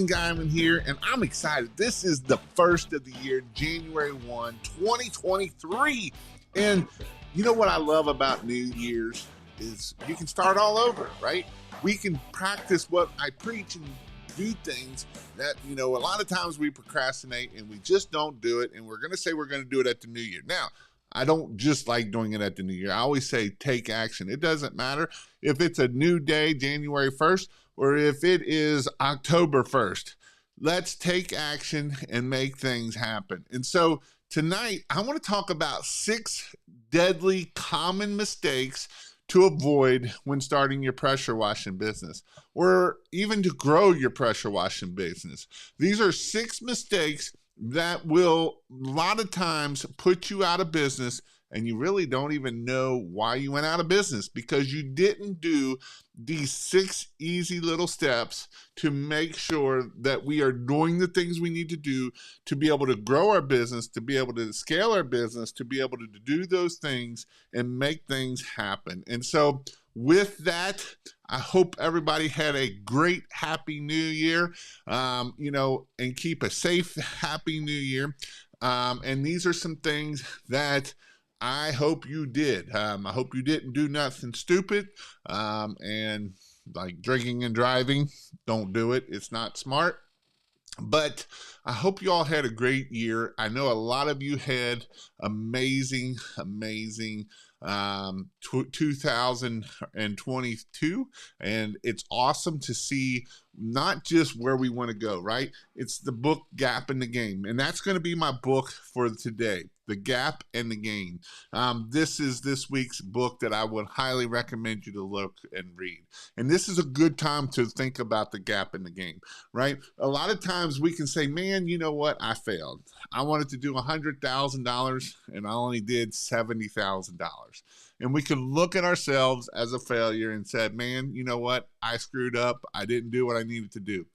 Guyman here, and I'm excited. This is the first of the year, January 1, 2023. And you know what I love about New Year's is you can start all over, right? We can practice what I preach and do things that, a lot of times we procrastinate and we just don't do it. And we're going to say we're going to do it at the new year. Now, I don't just like doing it at the new year. I always say take action. It doesn't matter if it's a new day, January 1st, or if it is October 1st. Let's take action and make things happen. And so tonight, I want to talk about 6 deadly common mistakes to avoid when starting your pressure washing business, or even to grow your pressure washing business. These are 6 mistakes that will a lot of times put you out of business, and you really don't even know why you went out of business because you didn't do these 6 easy little steps to make sure that we are doing the things we need to do to be able to grow our business, to be able to scale our business, to be able to do those things and make things happen. And so with that, I hope everybody had a great, happy new year, and keep a safe, happy new year. And these are some things that I hope you did. I hope you didn't do nothing stupid, and like drinking and driving. Don't do it. It's not smart. But I hope you all had a great year. I know a lot of you had amazing 2022, and it's awesome to see not just where we want to go, right? It's the book Gap in the Game, and that's going to be my book for today, The Gap and the Game. This is this week's book that I would highly recommend you to look and read. And this is a good time to think about the gap in the game, right? A lot of times we can say, man, you know what? I failed. I wanted to do $100,000 and I only did $70,000. And we can look at ourselves as a failure and said, man, you know what? I screwed up. I didn't do what I needed to do.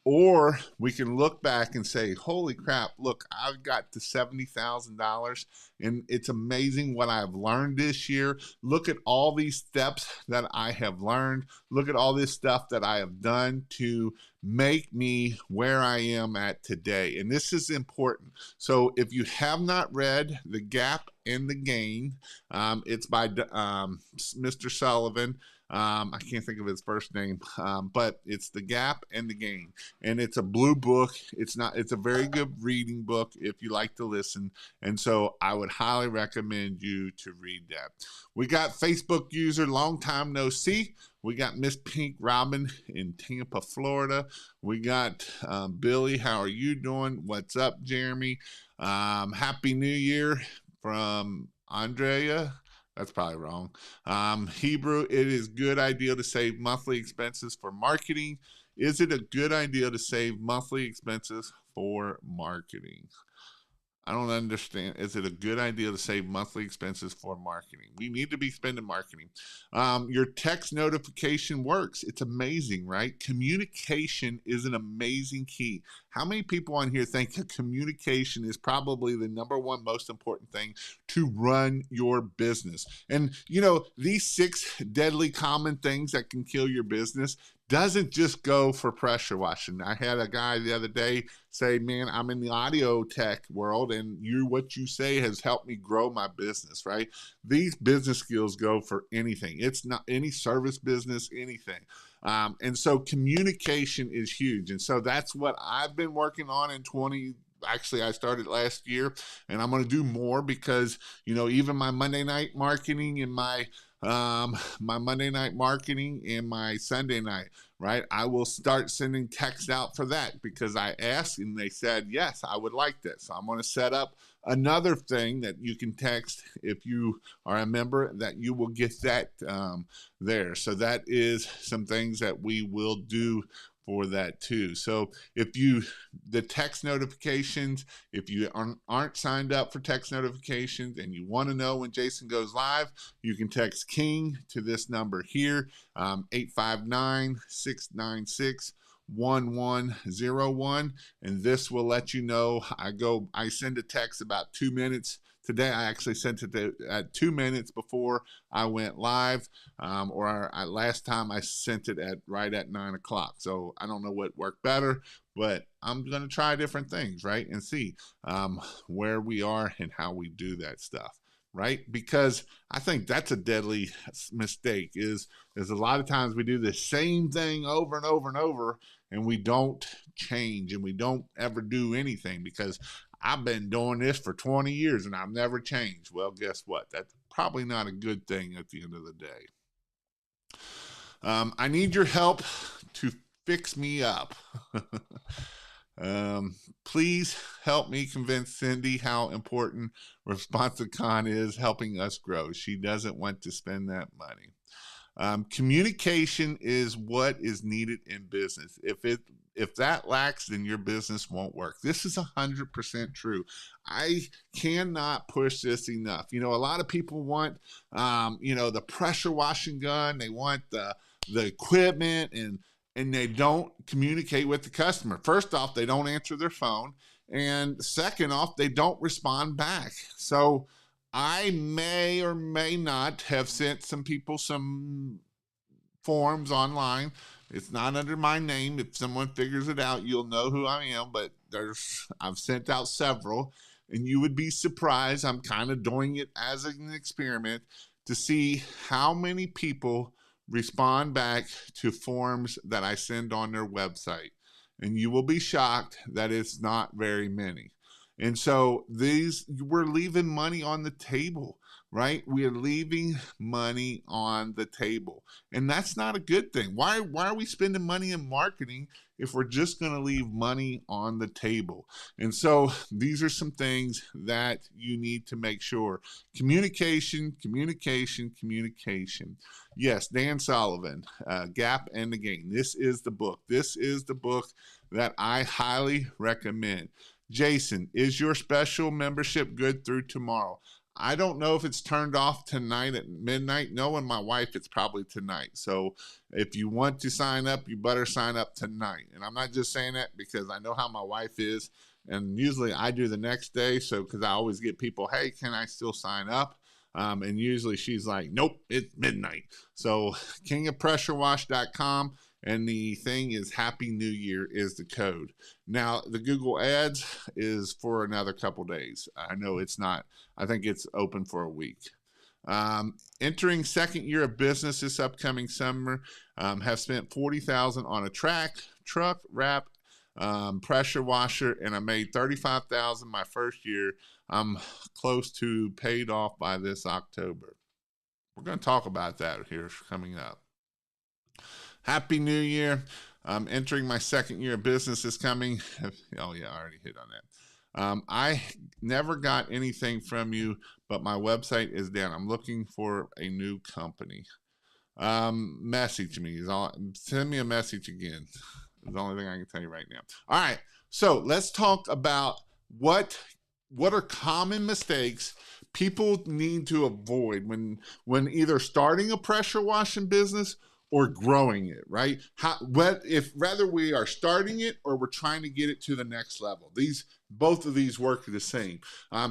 Or we can look back and say, holy crap, look, I've got to $70,000 and it's amazing what I've learned this year. Look at all these steps that I have learned. Look at all this stuff that I have done to make me where I am at today. And this is important. So if you have not read The Gap and the Gain, it's by Mr. Sullivan. I can't think of his first name, but it's The Gap and the Gain, and it's a blue book. It's a very good reading book if you like to listen, and so I would highly recommend you to read that. We got Facebook user, long time no see. We got Miss Pink Robin in Tampa, Florida. We got Billy, how are you doing? What's up, Jeremy? Happy New Year from Andrea. That's probably wrong. Hebrew, it is good idea to save monthly expenses for marketing. Is it a good idea to save monthly expenses for marketing? I don't understand. Is it a good idea to save monthly expenses for marketing? We need to be spending marketing. Your text notification works. It's amazing, right? Communication is an amazing key. How many people on here think that communication is probably the number one most important thing to run your business? And, these 6 deadly common things that can kill your business doesn't just go for pressure washing. I had a guy the other day say, man, I'm in the audio tech world and what you say has helped me grow my business, right? These business skills go for anything. It's not any service business, anything. And so communication is huge. And so that's what I've been working on in Actually, I started last year, and I'm going to do more because, even my Monday night marketing and my Monday night marketing and my Sunday night, right? I will start sending text out for that because I asked and they said, yes, I would like this. So I'm going to set up another thing that you can text if you are a member that you will get that there. So that is some things that we will do for that too. So the text notifications, if you aren't signed up for text notifications and you want to know when Jason goes live, you can text King to this number here, 859-696-1101, and this will let you know. I send a text about 2 minutes. Today, I actually sent it at 2 minutes before I went live, last time I sent it right at 9 o'clock. So I don't know what worked better, but I'm going to try different things, right? And see where we are and how we do that stuff, right? Because I think that's a deadly mistake is a lot of times we do the same thing over and over and over, and we don't change and we don't ever do anything because I've been doing this for 20 years and I've never changed. Well, guess what? That's probably not a good thing at the end of the day. I need your help to fix me up. Please help me convince Cindy how important ResponsiCon is helping us grow. She doesn't want to spend that money. Communication is what is needed in business. If that lacks, then your business won't work. This is 100% true. I cannot push this enough. A lot of people want, the pressure washing gun. They want the equipment, and they don't communicate with the customer. First off, they don't answer their phone, and second off, they don't respond back. So I may or may not have sent some people some forms online. It's not under my name. If someone figures it out, you'll know who I am, but I've sent out several, and you would be surprised. I'm kind of doing it as an experiment to see how many people respond back to forms that I send on their website. And you will be shocked that it's not very many. And so we're leaving money on the table, right? We are leaving money on the table. And that's not a good thing. Why are we spending money in marketing if we're just going to leave money on the table? And so these are some things that you need to make sure. Communication, communication, communication. Yes, Dan Sullivan, Gap and the Gain. This is the book. This is the book that I highly recommend. Jason, is your special membership good through tomorrow? I don't know if it's turned off tonight at midnight. Knowing my wife, it's probably tonight. So if you want to sign up, you better sign up tonight. And I'm not just saying that because I know how my wife is. And usually I do the next day. So because I always get people, hey, can I still sign up? And usually she's like, nope, it's midnight. So kingofpressurewash.com. And the thing is Happy New Year is the code. Now, the Google Ads is for another couple days. I know it's not. I think it's open for a week. Entering second year of business this upcoming summer. Have spent $40,000 on a truck, wrap, pressure washer, and I made $35,000 my first year. I'm close to paid off by this October. We're going to talk about that here coming up. Happy New Year. I'm entering my second year of business is coming. Oh, yeah, I already hit on that. I never got anything from you, but my website is down. I'm looking for a new company. Message me. Send me a message again. It's the only thing I can tell you right now. All right, so let's talk about what are common mistakes people need to avoid when either starting a pressure washing business or growing it, right? If rather we are starting it or we're trying to get it to the next level. Both of these work the same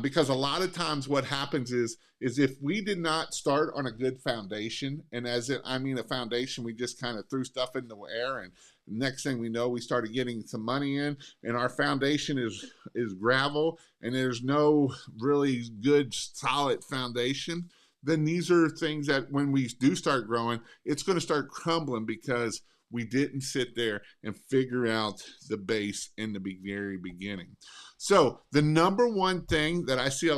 because a lot of times what happens is if we did not start on a good foundation, and I mean a foundation, we just kind of threw stuff in the air, and next thing we know, we started getting some money in, and our foundation is gravel, and there's no really good solid foundation. Then these are things that when we do start growing, it's going to start crumbling because we didn't sit there and figure out the base in the very beginning. So the number one thing that I see a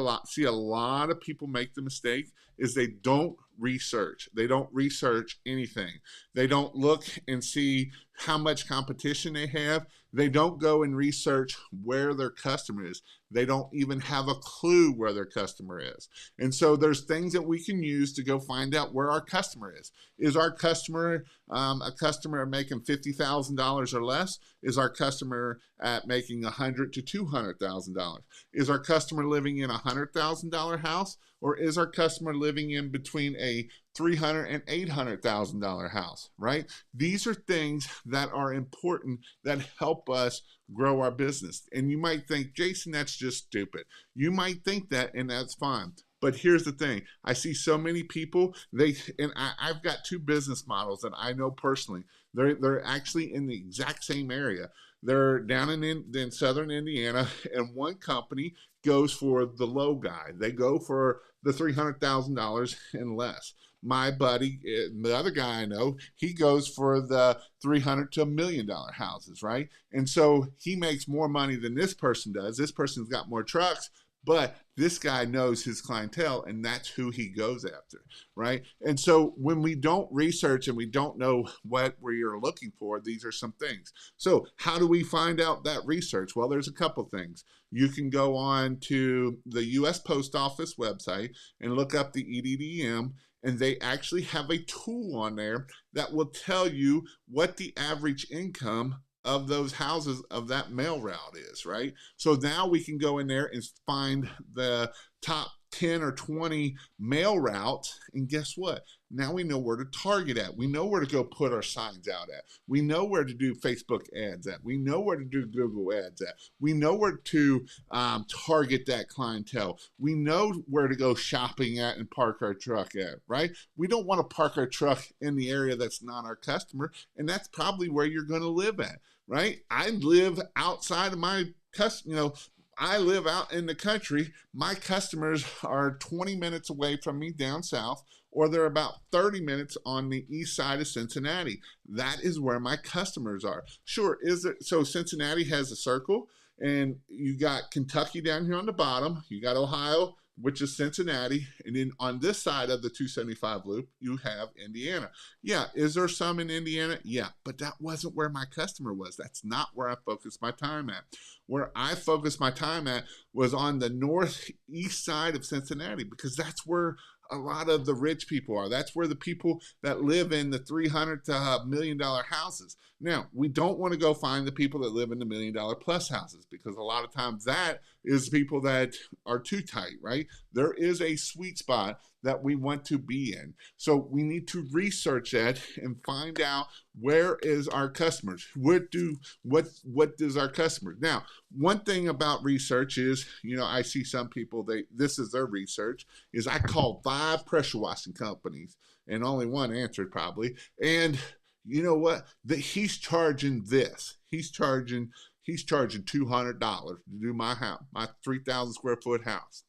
lot of people make the mistake is they don't research. They don't research anything. They don't look and see how much competition they have. They don't go and research where their customer is. They don't even have a clue where their customer is. And so there's things that we can use to go find out where our customer is. Is our customer a customer making $50,000 or less? Is our customer at making $100,000 to $200,000? Is our customer living in a $100,000 house? Or is our customer living in between a $300,000 and $800,000 house, right? These are things that are important that help us grow our business. And you might think, Jason, that's just stupid. You might think that, and that's fine. But here's the thing. I see so many people, I've got two business models that I know personally. They're actually in the exact same area. They're down in southern Indiana, and one company goes for the low guy. They go for the $300,000 and less. My buddy, the other guy I know, he goes for the 300 to $1 million houses, right? And so he makes more money than this person does. This person's got more trucks, but this guy knows his clientele, and that's who he goes after, right? And so when we don't research and we don't know what we are looking for, these are some things. So how do we find out that research? Well, there's a couple things. You can go on to the U.S. Post Office website and look up the EDDM, and they actually have a tool on there that will tell you what the average income of those houses of that mail route is, right? So now we can go in there and find the top 10 or 20 mail routes, and guess what? Now we know where to target at. We know where to go put our signs out at. We know where to do Facebook ads at. We know where to do Google ads at. We know where to target that clientele. We know where to go shopping at and park our truck at, right? We don't want to park our truck in the area that's not our customer, and that's probably where you're going to live at, right? I live outside of my customer, I live out in the country. My customers are 20 minutes away from me down south, or they're about 30 minutes on the east side of Cincinnati. That is where my customers are. Sure, so Cincinnati has a circle, and you got Kentucky down here on the bottom. You got Ohio, which is Cincinnati, and then on this side of the 275 loop, you have Indiana. Yeah, is there some in Indiana? Yeah, but that wasn't where my customer was. That's not where I focused my time at. Where I focused my time at was on the northeast side of Cincinnati, because that's where a lot of the rich people are. That's where the people that live in the $300 to $1 million houses. Now, we don't want to go find the people that live in the $1 million plus houses, because a lot of times that is people that are too tight, right? There is a sweet spot that we want to be in. So we need to research that and find out, where is our customers? What does our customers? Now, one thing about research is, I see some people, this is their research, is I called 5 pressure washing companies and only one answered probably. And you know what? He's charging this. He's charging $200 to do my house, my 3,000 square foot house.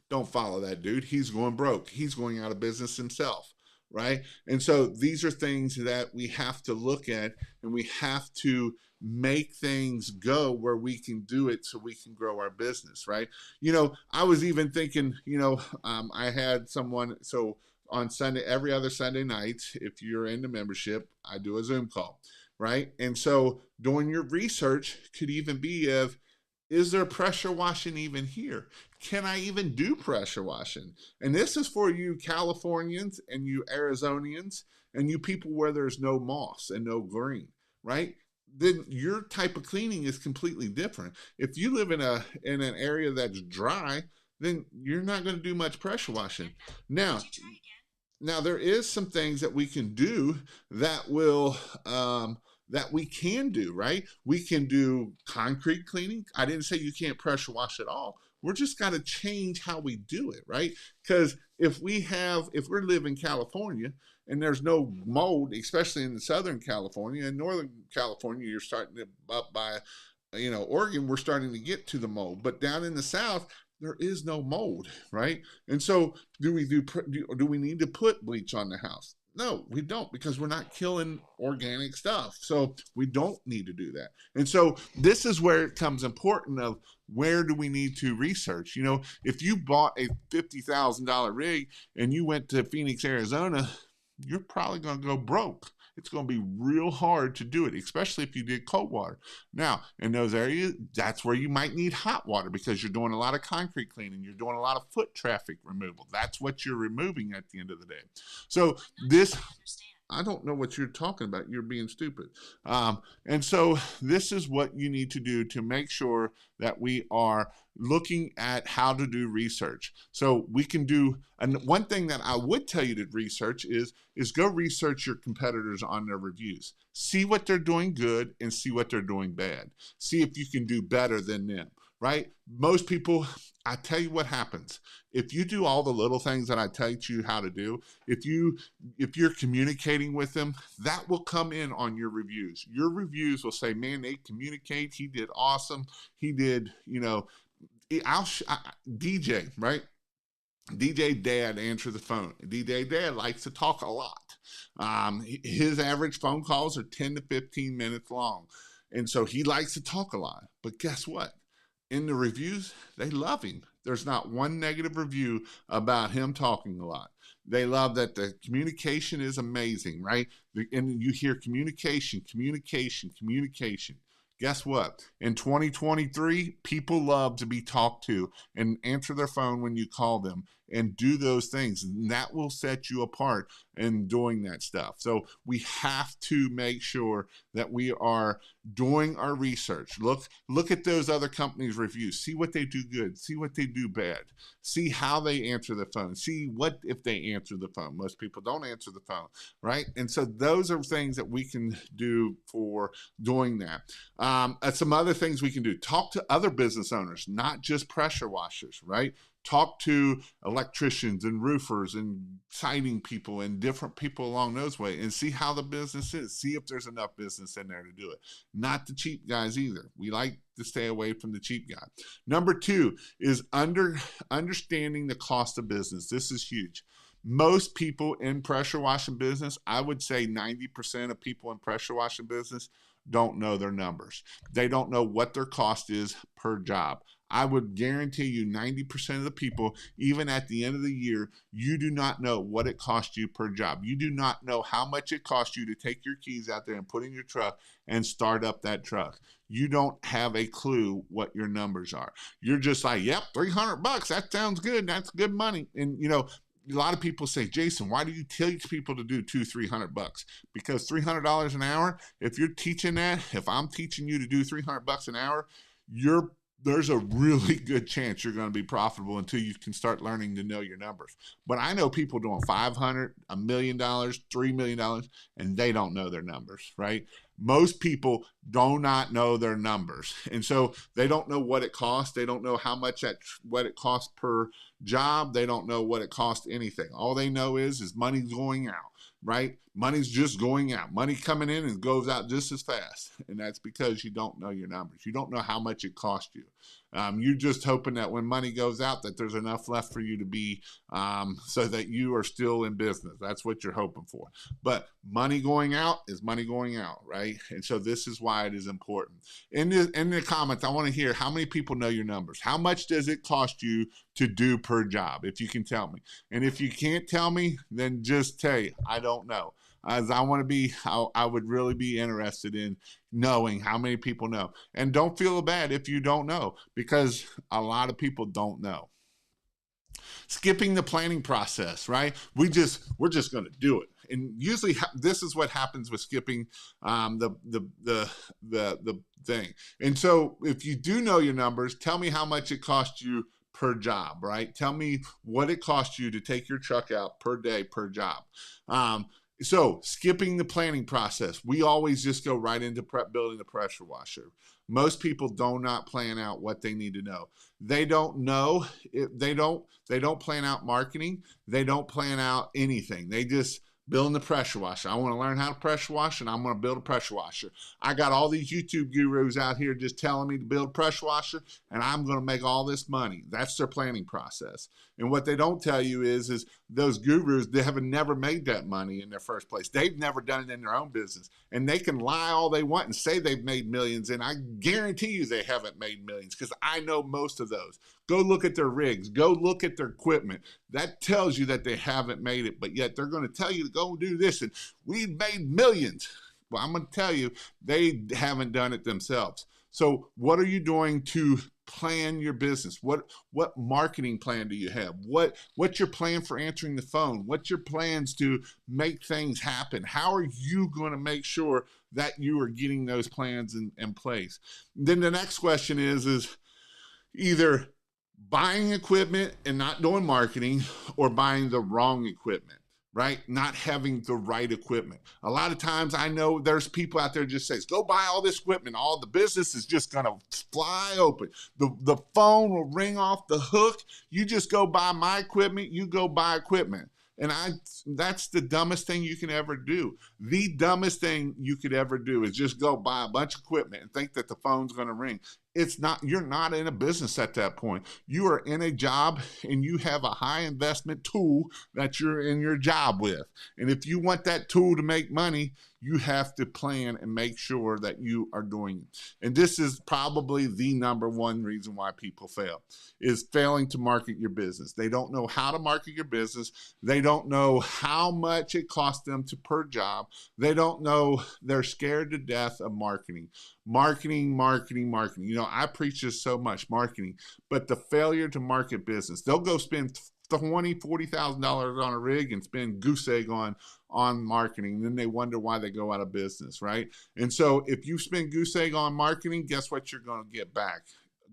Don't follow that dude. He's going broke. He's going out of business himself, right? And so these are things that we have to look at, and we have to make things go where we can do it so we can grow our business, right? I was even thinking, I had someone, so on Sunday, every other Sunday night, if you're in the membership, I do a Zoom call, right? And so doing your research could even be is there pressure washing even here? Can I even do pressure washing? And this is for you Californians and you Arizonians and you people where there's no moss and no green, right? Then your type of cleaning is completely different. If you live in an area that's dry, then you're not going to do much pressure washing. Now there is some things that we can do that will that we can do, right? We can do concrete cleaning. I didn't say you can't pressure wash at all. We're just got to change how we do it, right? Because if we live in California and there's no mold, especially in the Southern California and Northern California, you're starting to up by, Oregon, we're starting to get to the mold. But down in the South, there is no mold, right? And so do we need to put bleach on the house? No, we don't, because we're not killing organic stuff. So we don't need to do that. And so this is where it comes important of, where do we need to research? If you bought a $50,000 rig and you went to Phoenix, Arizona, you're probably going to go broke. It's going to be real hard to do it, especially if you did cold water. Now, in those areas, that's where you might need hot water, because you're doing a lot of concrete cleaning. You're doing a lot of foot traffic removal. That's what you're removing at the end of the day. So I don't know what you're talking about. You're being stupid. And so this is what you need to do to make sure that we are looking at how to do research. So we can do, and one thing that I would tell you to research is go research your competitors on their reviews. See what they're doing good and see what they're doing bad. See if you can do better than them, right? Most people, I tell you what happens. If you do all the little things that I teach you how to do, if you're communicating with them, that will come in on your reviews. Your reviews will say, man, they communicate. He did awesome. He did, DJ, right? DJ Dad answer the phone. DJ Dad likes to talk a lot. His average phone calls are 10 to 15 minutes long. And so he likes to talk a lot. But guess what? In the reviews, they love him. There's not one negative review about him talking a lot. They love that the communication is amazing, right? And you hear communication, communication, communication. Guess what? In 2023, people love to be talked to and answer their phone when you call them and do those things. And that will set you apart in doing that stuff. So we have to make sure that we are doing our research. Look at those other companies' reviews. See what they do good. See what they do bad. See how they answer the phone. See what if they answer the phone. Most people don't answer the phone, right? And so those are things that we can do for doing that. Some other things we can do. Talk to other business owners, not just pressure washers, right? Talk to electricians and roofers and siding people and different people along those ways and see how the business is. See if there's enough business in there to do it. Not the cheap guys either. We like to stay away from the cheap guy. Number 2 is understanding the cost of business. This is huge. Most people in pressure washing business, I would say 90% of people in pressure washing business don't know their numbers. They don't know what their cost is per job. I would guarantee you 90% of the people, even at the end of the year, you do not know what it costs you per job. You do not know how much it costs you to take your keys out there and put in your truck and start up that truck. You don't have a clue what your numbers are. You're just like, yep, $300. That sounds good. That's good money. And, a lot of people say, Jason, why do you teach people to do $300? Because $300 an hour, if you're teaching that, if I'm teaching you to do $300 an hour, there's a really good chance you're going to be profitable until you can start learning to know your numbers. But I know people doing $500, $1 million, $3 million, and they don't know their numbers, right? Most people do not know their numbers. And so they don't know what it costs. They don't know how much what it costs per job. They don't know what it costs anything. All they know is money's going out, right? Money's just going out. Money coming in and goes out just as fast. And that's because you don't know your numbers. You don't know how much it cost you. You're just hoping that when money goes out that there's enough left for you to be so that you are still in business. That's what you're hoping for. But money going out is money going out, right? And so this is why it is important. In the comments, I want to hear how many people know your numbers. How much does it cost you to do per job, if you can tell me? And if you can't tell me, then just say, I don't know. As I would really be interested in knowing how many people know. And don't feel bad if you don't know, because a lot of people don't know. Skipping the planning process, right? We're just going to do it. And usually this is what happens with skipping the thing. And so if you do know your numbers, tell me how much it costs you per job, right? Tell me what it costs you to take your truck out per day, per job. So skipping the planning process, we always just go right into building the pressure washer. Most people do not plan out what they need to know. They don't know. They don't plan out marketing. They don't plan out anything. They just building the pressure washer. I want to learn how to pressure wash, and I'm going to build a pressure washer. I got all these YouTube gurus out here just telling me to build a pressure washer, and I'm going to make all this money. That's their planning process. And what they don't tell you is those gurus, they have never made that money in their first place. They've never done it in their own business. And they can lie all they want and say they've made millions, and I guarantee you they haven't made millions, because I know most of those. Go look at their rigs. Go look at their equipment. That tells you that they haven't made it, but yet they're going to tell you to go do this, and we've made millions. Well, I'm going to tell you, they haven't done it themselves. So what are you doing to plan your business? What marketing plan do you have? What's your plan for answering the phone? What's your plans to make things happen? How are you going to make sure that you are getting those plans in place? Then the next question is either buying equipment and not doing marketing, or buying the wrong equipment. right? Not having the right equipment. A lot of times I know there's people out there just says, go buy all this equipment. All the business is just going to fly open. The phone will ring off the hook. You just go buy my equipment. You go buy equipment. And that's the dumbest thing you can ever do. The dumbest thing you could ever do is just go buy a bunch of equipment and think that the phone's going to ring. It's not, you're not in a business at that point. You are in a job and you have a high investment tool that you're in your job with. And if you want that tool to make money, you have to plan and make sure that you are doing it. And this is probably the number one reason why people fail, is failing to market your business. They don't know how to market your business. They don't know how much it costs them to per job. They don't know, they're scared to death of marketing. Marketing. You know, I preach this so much, marketing, but the failure to market business, they'll go spend $20,000, $40,000 on a rig and spend goose egg on marketing. And then they wonder why they go out of business, right? And so if you spend goose egg on marketing, guess what you're going to get back?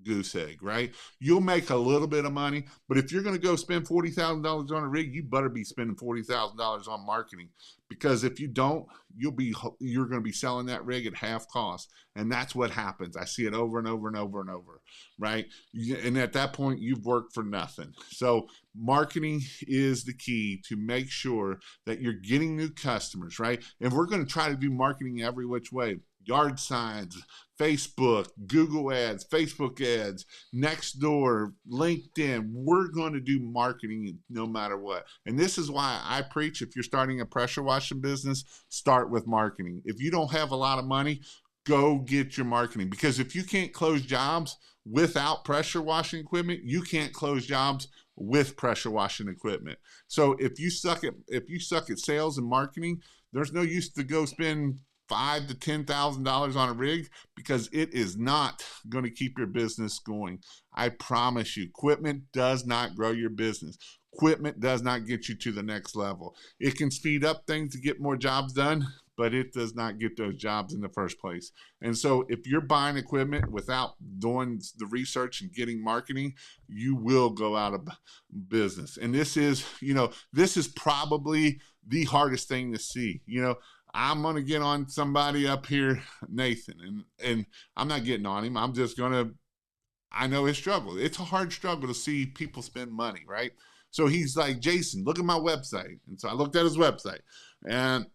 Goose egg, right? You'll make a little bit of money, but if you're going to go spend $40,000 on a rig, you better be spending $40,000 on marketing, because if you don't, you're going to be selling that rig at half cost, and that's what happens. I see it over and over and over and over, right? And at that point, you've worked for nothing. So marketing is the key to make sure that you're getting new customers, right? And we're going to try to do marketing every which way. Yard signs, Facebook, Google ads, Facebook ads, Nextdoor, LinkedIn. We're going to do marketing no matter what. And this is why I preach, if you're starting a pressure washing business, start with marketing. If you don't have a lot of money, go get your marketing, because if you can't close jobs without pressure washing equipment, you can't close jobs with pressure washing equipment. So if you suck at sales and marketing, there's no use to go spend $5,000 to $10,000 on a rig, because it is not going to keep your business going. I promise you, equipment does not grow your business. Equipment does not get you to the next level. It can speed up things to get more jobs done, but it does not get those jobs in the first place. And so if you're buying equipment without doing the research and getting marketing, you will go out of business. And this is, this is probably the hardest thing to see. I'm going to get on somebody up here, Nathan, and I'm not getting on him. I'm just going to, I know his struggle. It's a hard struggle to see people spend money, right? So he's like, Jason, look at my website. And so I looked at his website, and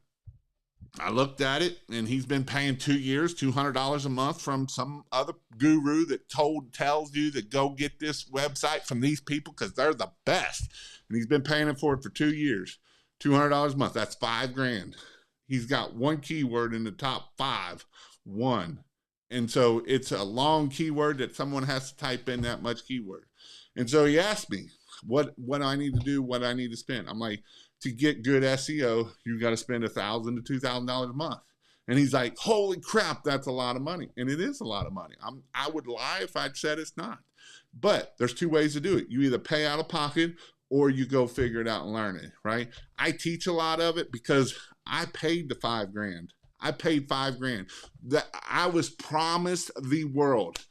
I looked at it, and he's been paying 2 years, $200 a month from some other guru that tells you to go get this website from these people because they're the best. And he's been paying for it for 2 years, $200 a month. That's $5,000. He's got one keyword in the top 5, one. And so it's a long keyword that someone has to type in that much keyword. And so he asked me, what I need to do, what I need to spend. I'm like, to get good SEO, you got to spend $1,000 to $2,000 a month. And he's like, holy crap, that's a lot of money. And it is a lot of money. I would lie if I'd said it's not. But there's 2 ways to do it. You either pay out of pocket or you go figure it out and learn it, right? I teach a lot of it because I paid the $5,000. I paid $5,000. That I was promised the world.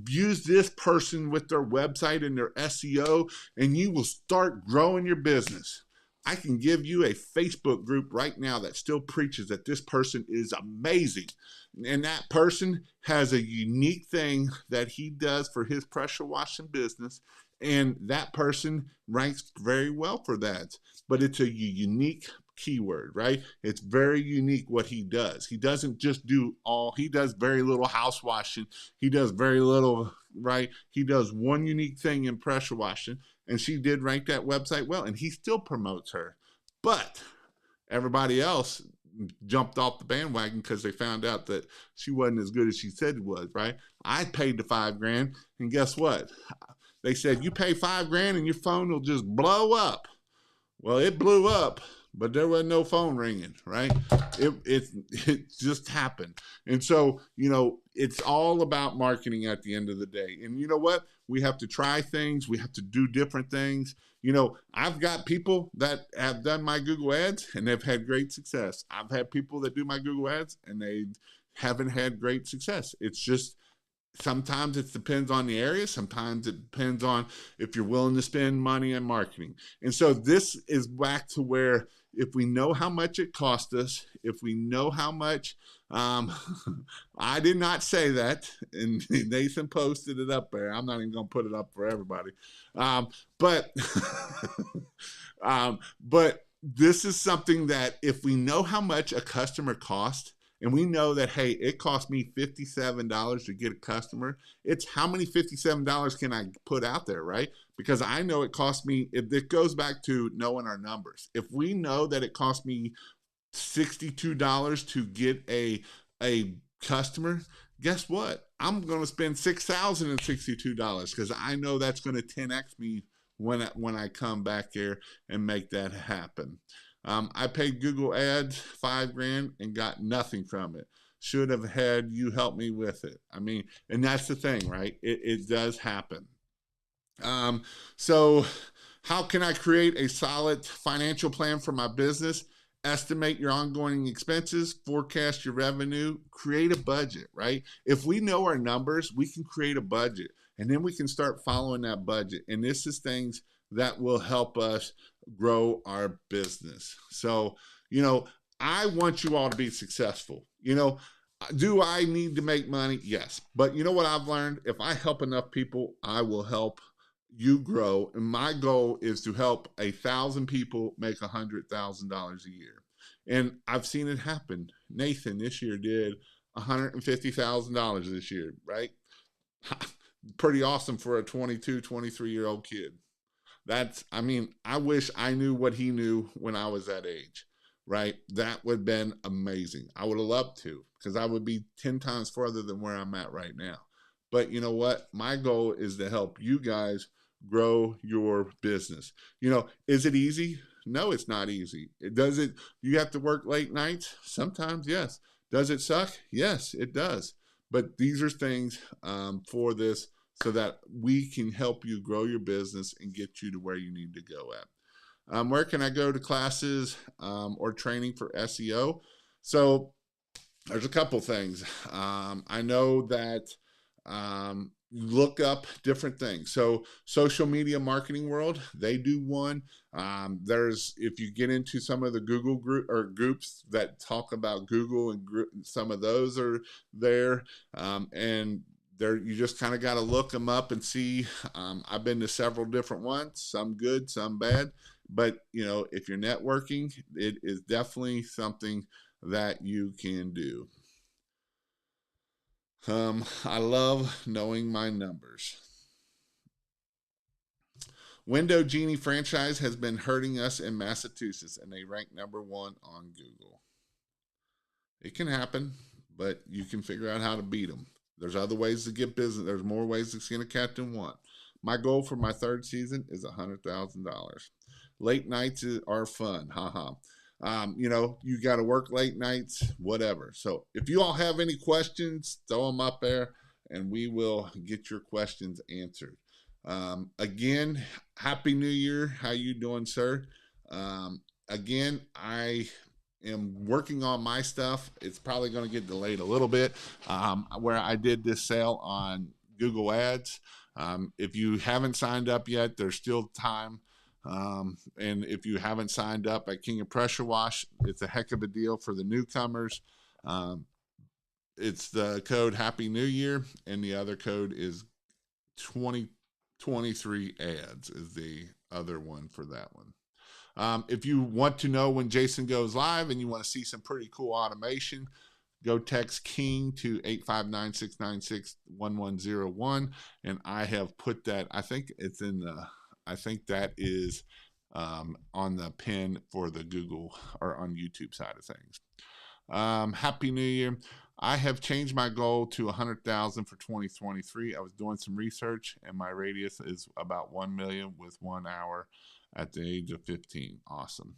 Use this person with their website and their SEO, and you will start growing your business. I can give you a Facebook group right now that still preaches that this person is amazing. And that person has a unique thing that he does for his pressure washing business. And that person ranks very well for that. But it's a unique keyword, right? It's very unique what he does. He doesn't just he does very little house washing. He does very little, right? He does one unique thing in pressure washing. And she did rank that website well, and he still promotes her. But everybody else jumped off the bandwagon because they found out that she wasn't as good as she said it was, right? I paid the $5,000, and guess what? They said, you pay $5,000 and your phone will just blow up. Well, it blew up, but there was no phone ringing, right? It just happened. And so, it's all about marketing at the end of the day. And you know what? We have to try things. We have to do different things. I've got people that have done my Google ads and they've had great success. I've had people that do my Google ads and they haven't had great success. It's just, sometimes it depends on the area. Sometimes it depends on if you're willing to spend money on marketing. And so this is back to where if we know how much it cost us, if we know how much, um, I did not say that, and Nathan posted it up there. I'm not even going to put it up for everybody, um, but but this is something that if we know how much a customer costs, and we know that, hey, it cost me $57 to get a customer, it's how many $57 can I put out there, right? Because I know it cost me, if it goes back to knowing our numbers. If we know that it cost me $62 to get a customer, guess what? I'm going to spend $6,062 because I know that's going to 10x me when I come back here and make that happen. I paid Google Ads $5,000 and got nothing from it. Should have had you help me with it. I mean, and that's the thing, right? It does happen. So how can I create a solid financial plan for my business? Estimate your ongoing expenses, forecast your revenue, create a budget, right? If we know our numbers, we can create a budget and then we can start following that budget. And this is things that will help us grow our business. So, I want you all to be successful. Do I need to make money? Yes. But you know what I've learned? If I help enough people, I will help you grow. And my goal is to help 1,000 people make $100,000 a year. And I've seen it happen. Nathan this year did $150,000 this year, right? Pretty awesome for a 22, 23-year-old kid. I wish I knew what he knew when I was that age, right? That would have been amazing. I would have loved to, because I would be 10 times further than where I'm at right now. But you know what? My goal is to help you guys grow your business. Is it easy? No, it's not easy. You have to work late nights? Sometimes, yes. Does it suck? Yes, it does. But these are things for this so that we can help you grow your business and get you to where you need to go at. Where can I go to classes or training for SEO? So there's a couple things. I know that look up different things. So social media marketing world, they do one. If you get into some of the Google groups that talk about Google, and some of those are there. And you just kind of got to look them up and see. I've been to several different ones, some good, some bad. But, if you're networking, it is definitely something that you can do. I love knowing my numbers. Window Genie franchise has been hurting us in Massachusetts, and they rank #1 on Google. It can happen, but you can figure out how to beat them. There's other ways to get business. There's more ways to skin a cat than one. My goal for my 3rd season is $100,000. Late nights are fun. Haha. You got to work late nights, whatever. So if you all have any questions, throw them up there and we will get your questions answered. Again, Happy New Year. How you doing, sir? Again, I am working on my stuff. It's probably going to get delayed a little bit, where I did this sale on Google Ads. If you haven't signed up yet, there's still time. And if you haven't signed up at King of Pressure Wash, it's a heck of a deal for the newcomers. It's the code Happy New Year, and the other code is 2023 ads is the other one for that one. If you want to know when Jason goes live and you want to see some pretty cool automation, go text King to 859-696-1101. And I have put that, I think that is on the pin for the Google or on YouTube side of things. Happy New Year. I have changed my goal to 100,000 for 2023. I was doing some research and my radius is about 1 million with 1 hour at the age of 15. Awesome.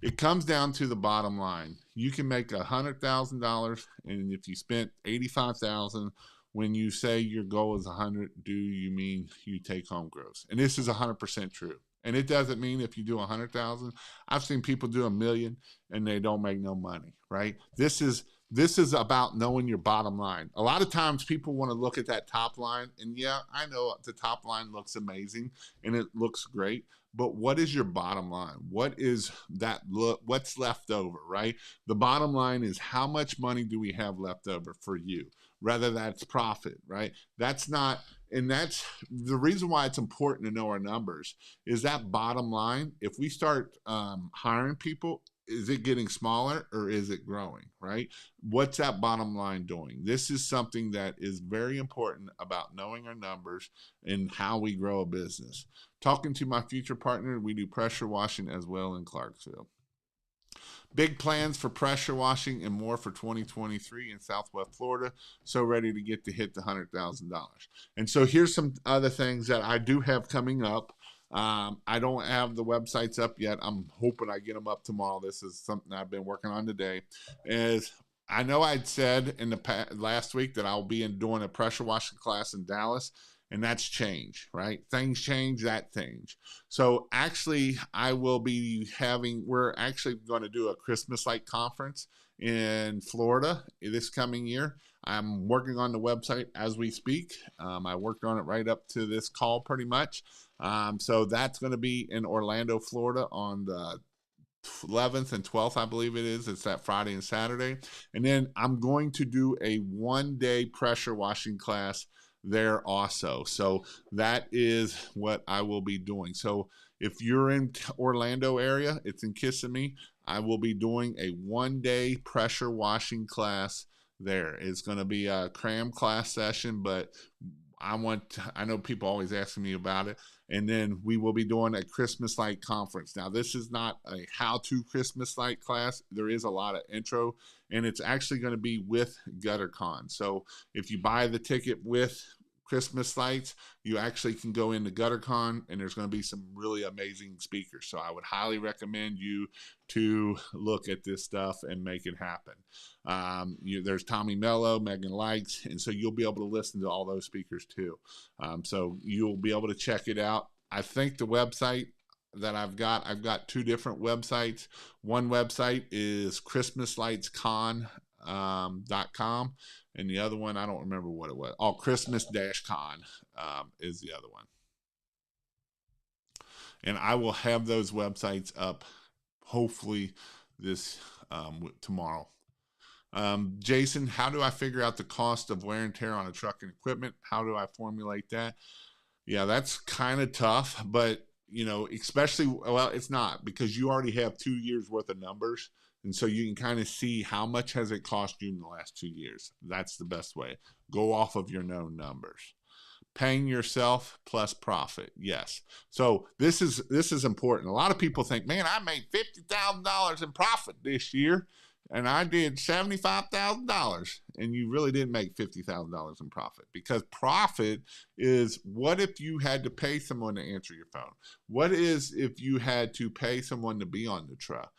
It comes down to the bottom line. You can make $100,000, and if you spent 85,000, when you say your goal is 100, do you mean you take home gross? And this is 100% true. And it doesn't mean if you do 100,000. I've seen people do 1 million and they don't make no money, right? This is this is about knowing your bottom line. A lot of times people want to look at that top line, and yeah, I know the top line looks amazing and it looks great, but what is your bottom line? What is that what's left over, right? The bottom line is how much money do we have left over for you? Rather that's profit, right? That's not, and that's the reason why it's important to know our numbers is that bottom line. If we start hiring people, is it getting smaller or is it growing, right? What's that bottom line doing? This is something that is very important about knowing our numbers and how we grow a business. Talking to my future partner, we do pressure washing as well in Clarksville. Big plans for pressure washing and more for 2023 in Southwest Florida. So ready to get to hit the $100,000. And so here's some other things that I do have coming up. I don't have the websites up yet. I'm hoping I get them up tomorrow. This is something I've been working on today. Is I know I'd said in the last week that I'll be doing a pressure washing class in Dallas, and that's change, right? Things change, that change. So actually, we're actually going to do a Christmas light conference in Florida this coming year. I'm working on the website as we speak. I worked on it right up to this call pretty much. So that's going to be in Orlando, Florida on the 11th and 12th, I believe it is. It's that Friday and Saturday. And then I'm going to do a 1-day pressure washing class there also. So that is what I will be doing. So if you're in Orlando area, it's in Kissimmee, I will be doing a 1-day pressure washing class there. It's going to be a cram class session, but I know people always asking me about it. And then we will be doing a Christmas light conference. Now, this is not a how-to Christmas light class. There is a lot of intro, and it's actually going to be with GutterCon. So if you buy the ticket with Christmas lights, you actually can go into GutterCon, and there's going to be some really amazing speakers. So I would highly recommend you to look at this stuff and make it happen. There's Tommy Mello, Megan Likes, and so you'll be able to listen to all those speakers too. So you'll be able to check it out. I think the website that I've got 2 different websites. One website is christmaslightscon.com. And the other one, I don't remember what it was. Oh, Christmas-Con is the other one. And I will have those websites up hopefully this tomorrow. Jason, how do I figure out the cost of wear and tear on a truck and equipment? How do I formulate that? Yeah, that's kind of tough, but especially, well, it's not, because you already have 2 years worth of numbers. And so you can kind of see how much has it cost you in the last 2 years. That's the best way. Go off of your known numbers. Paying yourself plus profit. Yes. So this is important. A lot of people think, man, I made $50,000 in profit this year, and I did $75,000, and you really didn't make $50,000 in profit, because profit is what if you had to pay someone to answer your phone? What is if you had to pay someone to be on the truck?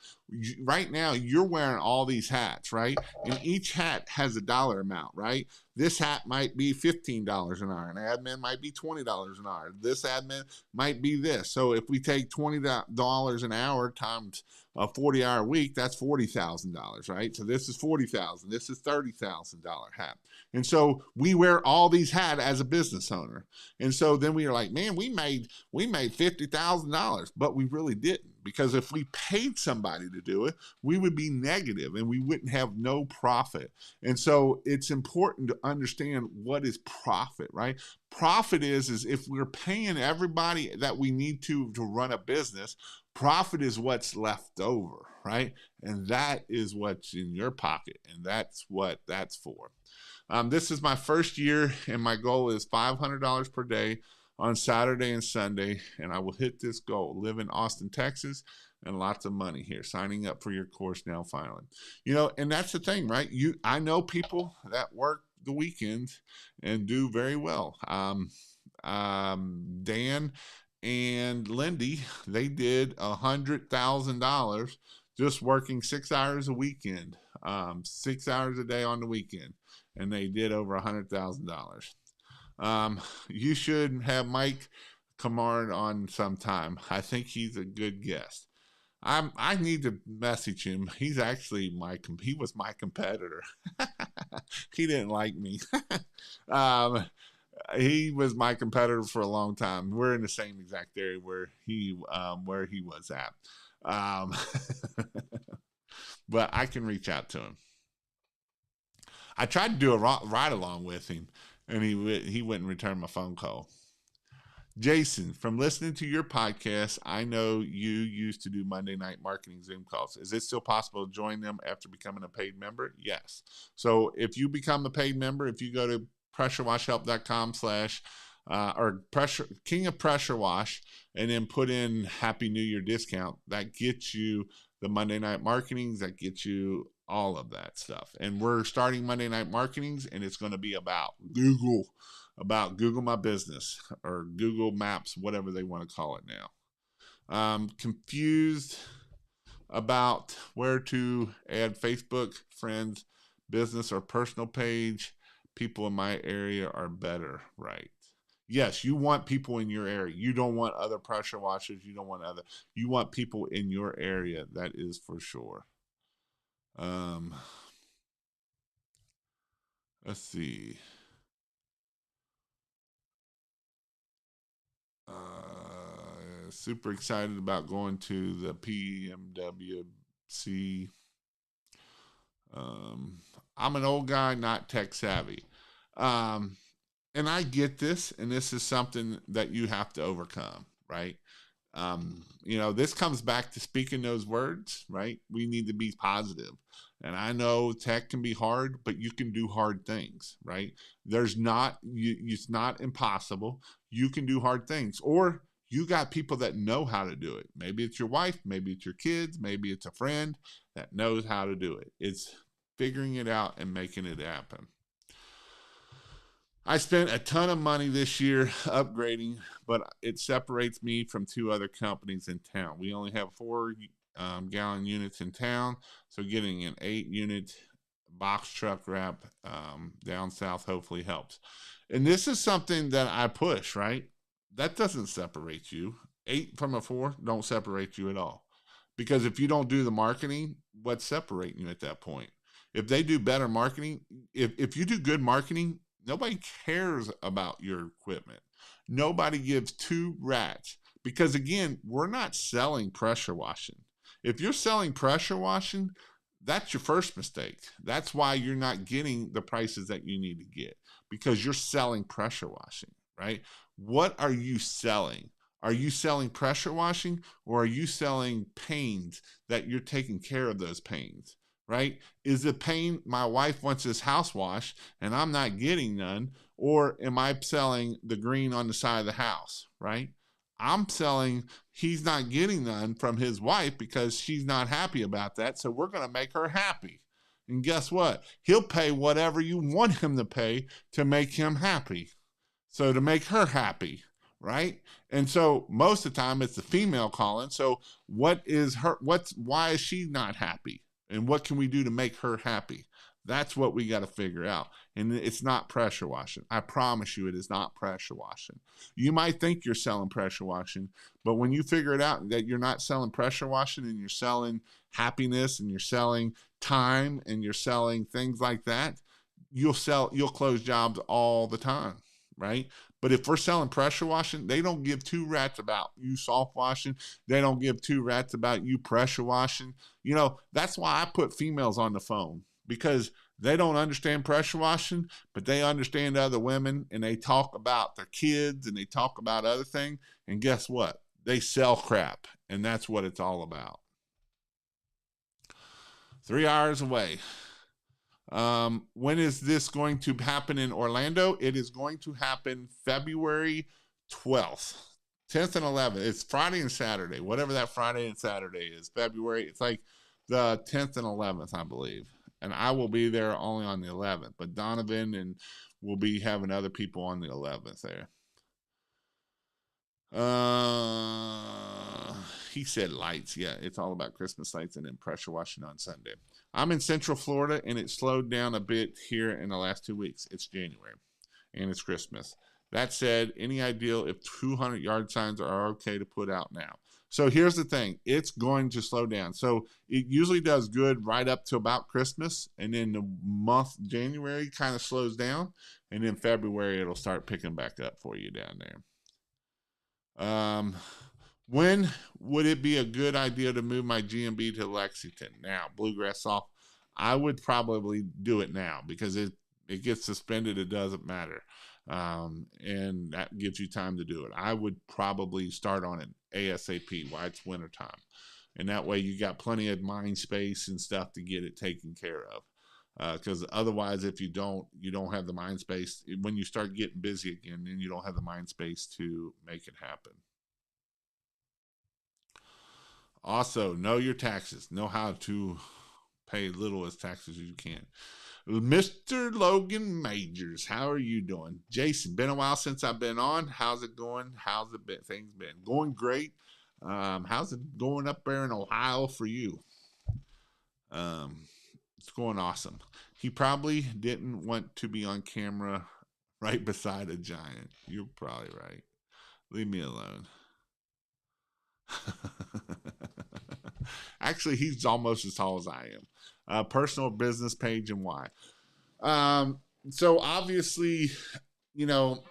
Right now, you're wearing all these hats, right? And each hat has a dollar amount, right? This hat might be $15 an hour. An admin might be $20 an hour. This admin might be this. So if we take $20 an hour times a 40-hour week, that's $40,000, right? So this is $40,000. This is $30,000 hat. And so we wear all these hats as a business owner. And so then we are like, man, we made $50,000, but we really didn't. Because if we paid somebody to do it, we would be negative and we wouldn't have no profit. And so it's important to understand what is profit, right? Profit is if we're paying everybody that we need to run a business, profit is what's left over, right? And that is what's in your pocket, and that's what that's for. This is my first year, and my goal is $500 per day on Saturday and Sunday, and I will hit this goal. Live in Austin, Texas, and lots of money here. Signing up for your course now, finally. And that's the thing, right? I know people that work the weekends and do very well. Dan and Lindy, they did $100,000 just working 6 hours a weekend, 6 hours a day on the weekend, and they did over $100,000. You should have Mike Camard on sometime. I think he's a good guest. I need to message him. He's actually he was my competitor. He didn't like me. um, he was my competitor for a long time. We're in the same exact area where he was at. Um, but I can reach out to him. I tried to do a ride along with him, and he wouldn't return my phone call. Jason, from listening to your podcast, I know you used to do Monday night marketing Zoom calls. Is it still possible to join them after becoming a paid member? Yes. So if you become a paid member, if you go to pressurewashhelp.com slash or pressure King of Pressure Wash and then put in Happy New Year discount, that gets you the Monday night marketings, that gets you all of that stuff. And we're starting Monday night marketings, and it's going to be about Google My Business or Google Maps, whatever they want to call it now. Confused about where to add Facebook, friends, business, or personal page. People in my area are better, right? Yes, you want people in your area. You don't want other pressure washers. You want people in your area. That is for sure. Let's see. Super excited about going to the PMWC. I'm an old guy, not tech savvy. And I get this, and this is something that you have to overcome, right? This comes back to speaking those words, right? We need to be positive. And I know tech can be hard, but you can do hard things, right? It's not impossible. You can do hard things, or you got people that know how to do it. Maybe it's your wife, maybe it's your kids, maybe it's a friend that knows how to do it. It's figuring it out and making it happen. I spent a ton of money this year upgrading, but it separates me from two other companies in town. We only have 4-gallon units in town, so getting an 8-unit box truck wrap down south hopefully helps. And this is something that I push, right? That doesn't separate you. 8 from a 4 don't separate you at all. Because if you don't do the marketing, what's separating you at that point? If they do better marketing, if you do good marketing, nobody cares about your equipment. Nobody gives two rats. Because again, we're not selling pressure washing. If you're selling pressure washing, that's your first mistake. That's why you're not getting the prices that you need to get, because you're selling pressure washing, right? What are you selling? Are you selling pressure washing, or are you selling pains that you're taking care of those pains, right? Is the pain my wife wants this house wash and I'm not getting none, or am I selling the green on the side of the house, right? I'm selling he's not getting none from his wife because she's not happy about that, so we're going to make her happy. And guess what? He'll pay whatever you want him to pay to make him happy. So to make her happy, right? And so most of the time it's the female calling. So why is she not happy? And what can we do to make her happy? That's what we got to figure out. And it's not pressure washing. I promise you it is not pressure washing. You might think you're selling pressure washing, but when you figure it out that you're not selling pressure washing and you're selling happiness and you're selling time and you're selling things like that, you'll close jobs all the time, right? But if we're selling pressure washing, they don't give two rats about you soft washing. They don't give two rats about you pressure washing. That's why I put females on the phone, because they don't understand pressure washing, but they understand other women, and they talk about their kids and they talk about other things. And guess what? They sell crap, and that's what it's all about. 3 hours away. When is this going to happen in Orlando? It is going to happen February 12th, 10th and 11th. It's Friday and Saturday, whatever that Friday and Saturday is. February, it's like the 10th and 11th, I believe. And I will be there only on the 11th, but Donovan and we'll be having other people on the 11th there. He said lights. Yeah, it's all about Christmas lights and then pressure washing on Sunday. I'm in Central Florida, and it slowed down a bit here in the last 2 weeks. It's January, and it's Christmas. That said, any idea if 200-yard signs are okay to put out now? So here's the thing, it's going to slow down. So it usually does good right up to about Christmas, and then the month January kind of slows down, and then February it'll start picking back up for you down there. When would it be a good idea to move my GMB to Lexington? Now, Bluegrass Soft, I would probably do it now because it gets suspended. It doesn't matter. And that gives you time to do it. I would probably start on it ASAP while it's wintertime. And that way you got plenty of mind space and stuff to get it taken care of. Because otherwise, if you don't have the mind space. When you start getting busy again, then you don't have the mind space to make it happen. Also, know your taxes. Know how to pay little as taxes as you can. Mr. Logan Majors, how are you doing? Jason, been a while since I've been on. How's it going? How's it been? Things been going great. How's it going up there in Ohio for you? It's going awesome. He probably didn't want to be on camera right beside a giant. You're probably right. Leave me alone. Actually, he's almost as tall as I am. Personal business page and why. So obviously, you know,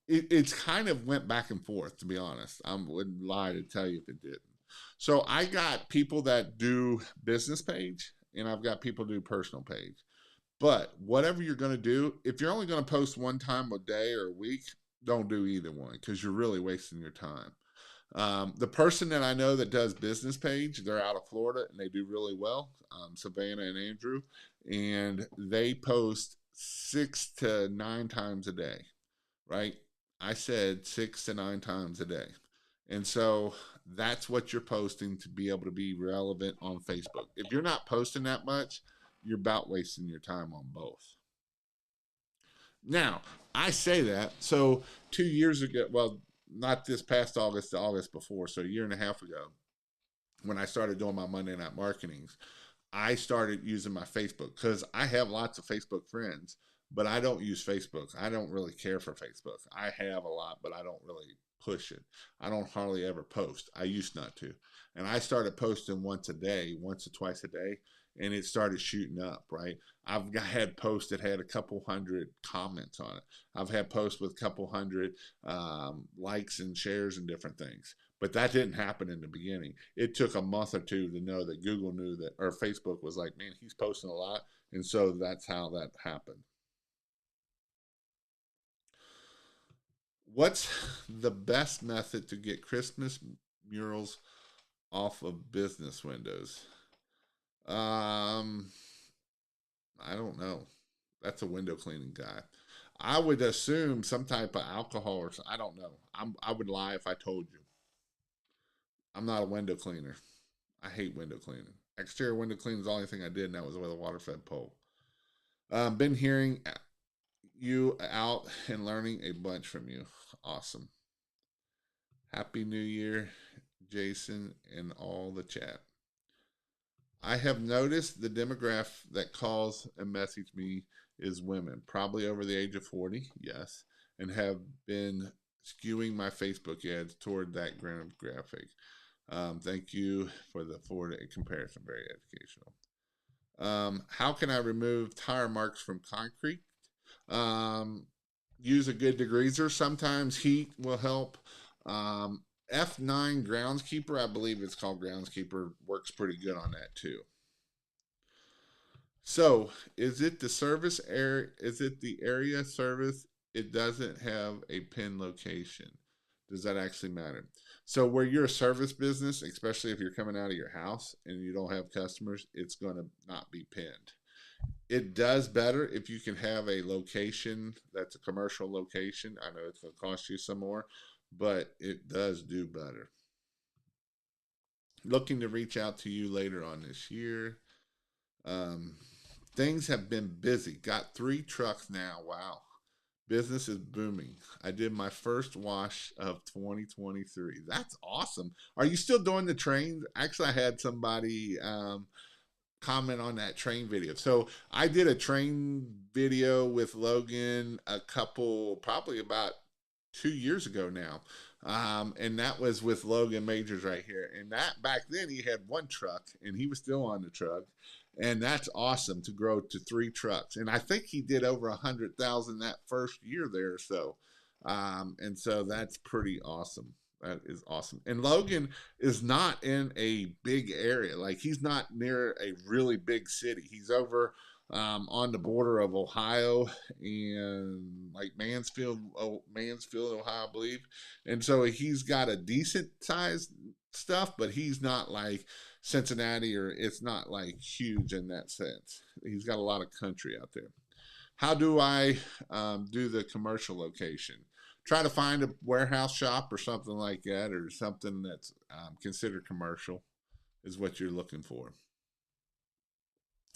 it's kind of went back and forth, to be honest. I wouldn't lie to tell you if it didn't. So I got people that do business page and I've got people do personal page. But whatever you're going to do, if you're only going to post one time a day or a week, don't do either one because you're really wasting your time. The person that I know that does business page, they're out of Florida and they do really well, Savannah and Andrew, and they post 6 to 9 times a day, right? I said 6 to 9 times a day. And so that's what you're posting to be able to be relevant on Facebook. If you're not posting that much, you're about wasting your time on both. Now, I say that. So 2 years ago, well, not this past August, the August before, so a year and a half ago, when I started doing my Monday night marketings, I started using my Facebook because I have lots of Facebook friends, but I don't use Facebook. I don't really care for Facebook. I have a lot, but I don't really push it. I don't hardly ever post. I used not to. And I started posting once a day, once or twice a day, and it started shooting up, right? I've had posts that had a couple hundred comments on it. I've had posts with a couple hundred likes and shares and different things. But that didn't happen in the beginning. It took a month or two to know that Google knew that, or Facebook was like, man, he's posting a lot. And so that's how that happened. What's the best method to get Christmas murals off of business windows? Um, I don't know. That's a window cleaning guy. I would assume some type of alcohol or something. I don't know. I would lie if I told you. I'm not a window cleaner. I hate window cleaning. Exterior window cleaning is the only thing I did, and that was with a water fed pole. Been hearing you out and learning a bunch from you. Awesome. Happy New Year, Jason, and all the chat. I have noticed the demographic that calls and message me is women, probably over the age of 40, yes, and have been skewing my Facebook ads toward that demographic. Thank you for the forward comparison, very educational. How can I remove tire marks from concrete? Um, use a good degreaser. Sometimes heat will help. F9 groundskeeper, I believe it's called groundskeeper, works pretty good on that too. So, is it the service area? Is it the area service? It doesn't have a pin location. Does that actually matter? So, where you're a service business, especially if you're coming out of your house and you don't have customers, it's going to not be pinned. It does better if you can have a location that's a commercial location. I know it's going to cost you some more, but it does do better. Looking to reach out to you later on this year. Um, things have been busy. Got 3 trucks now. Wow. Business is booming. I did my first wash of 2023. That's awesome. Are you still doing the trains? Actually, I had somebody comment on that train video. So I did a train video with Logan probably about 2 years ago now. And that was with Logan Majors right here. And that back then he had one truck and he was still on the truck. And that's awesome to grow to 3 trucks. And I think he did over 100,000 that first year there or so. And so that's pretty awesome. That is awesome. And Logan is not in a big area. Like he's not near a really big city. He's over on the border of Ohio and like Mansfield, Ohio, I believe. And so he's got a decent sized stuff, but he's not like Cincinnati, or it's not like huge in that sense. He's got a lot of country out there. How do I do the commercial location? Try to find a warehouse shop or something like that, or something that's considered commercial, is what you're looking for.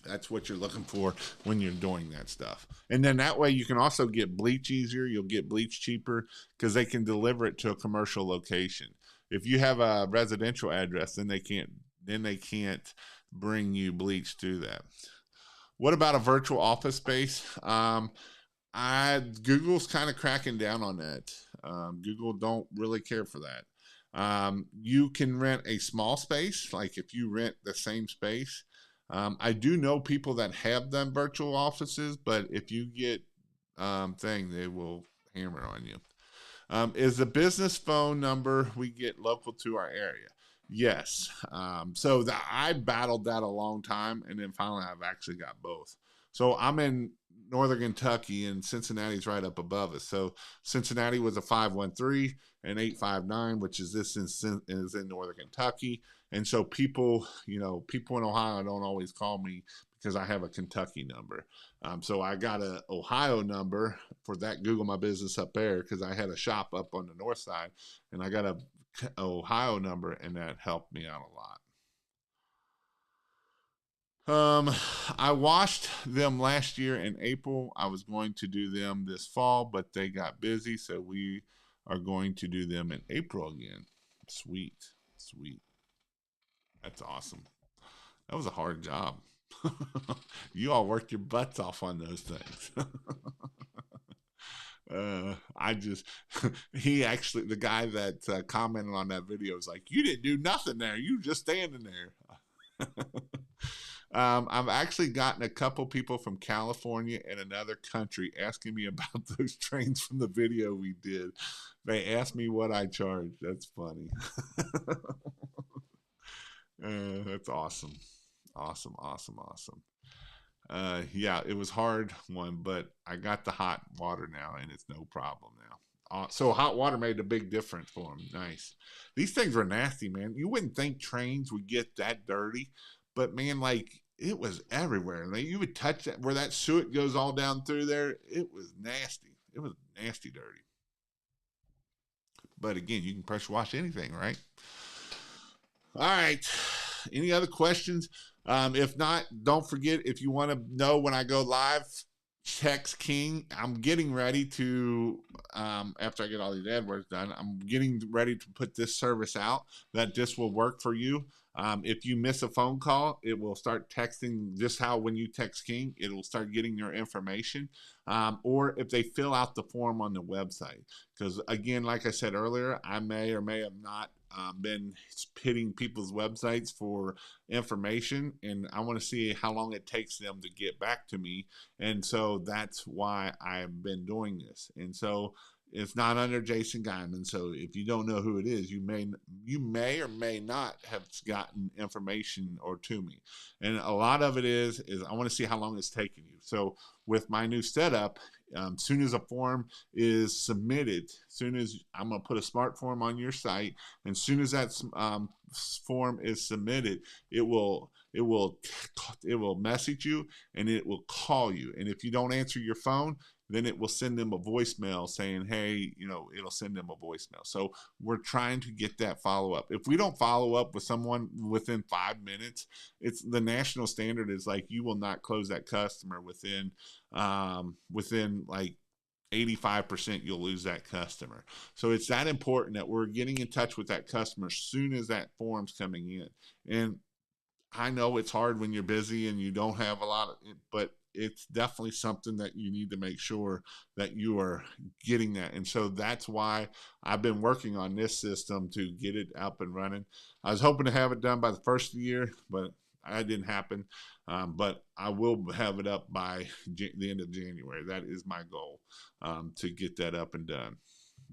That's what you're looking for when you're doing that stuff. And then that way you can also get bleach easier. You'll get bleach cheaper because they can deliver it to a commercial location. If you have a residential address, then they can't bring you bleach to that. What about a virtual office space? Google's kind of cracking down on that. Google don't really care for that. You can rent a small space, like if you rent the same space. I do know people that have done virtual offices, but if you get they will hammer on you. Is the business phone number we get local to our area? Yes. I battled that a long time, and then finally I've actually got both. So I'm in Northern Kentucky, and Cincinnati's right up above us. So Cincinnati was a 513 and 859, which is in Northern Kentucky. And so people in Ohio don't always call me because I have a Kentucky number. So I got a Ohio number for that Google My Business up there because I had a shop up on the north side, and I got a Ohio number, and that helped me out a lot. I washed them last year in April. I was going to do them this fall, but they got busy, so we are going to do them in April again. Sweet, sweet. That's awesome. That was a hard job. You all worked your butts off on those things. I just, the guy that commented on that video was like, you didn't do nothing there. You were just standing there. I've actually gotten a couple people from California and another country asking me about those trains from the video we did. They asked me what I charged. That's funny. That's awesome. Awesome, awesome, awesome. Yeah, it was hard one, but I got the hot water now, and it's no problem now. So hot water made a big difference for them. Nice. These things were nasty, man. You wouldn't think trains would get that dirty, but man, like it was everywhere. Like you would touch that where that suet goes all down through there. It was nasty. It was nasty dirty. But again, you can pressure wash anything, right? All right. Any other questions? If not, don't forget, if you want to know when I go live, text King. I'm getting ready to, after I get all these AdWords done, I'm getting ready to put this service out that this will work for you. If you miss a phone call, it will start texting just how when you text King, it will start getting your information. Or if they fill out the form on the website. Because again, like I said earlier, I may or may have not been hitting people's websites for information, and I want to see how long it takes them to get back to me. And so that's why I've been doing this. And so it's not under Jason Guyman. So if you don't know who it is, you may or may not have gotten information or to me. And a lot of it is I want to see how long it's taking you. So with my new setup, soon as a form is submitted, soon as I'm going to put a smart form on your site, and soon as that form is submitted, it will message you and it will call you. And if you don't answer your phone, then it will send them a voicemail saying, hey, it'll send them a voicemail. So we're trying to get that follow up. If we don't follow up with someone within 5 minutes, it's the national standard is like you will not close that customer within like 85%, you'll lose that customer. So it's that important that we're getting in touch with that customer as soon as that form's coming in. And I know it's hard when you're busy and you don't have a lot of, but it's definitely something that you need to make sure that you are getting that. And so that's why I've been working on this system to get it up and running. I was hoping to have it done by the first of the year, but that didn't happen. But I will have it up by the end of January. That is my goal, to get that up and done.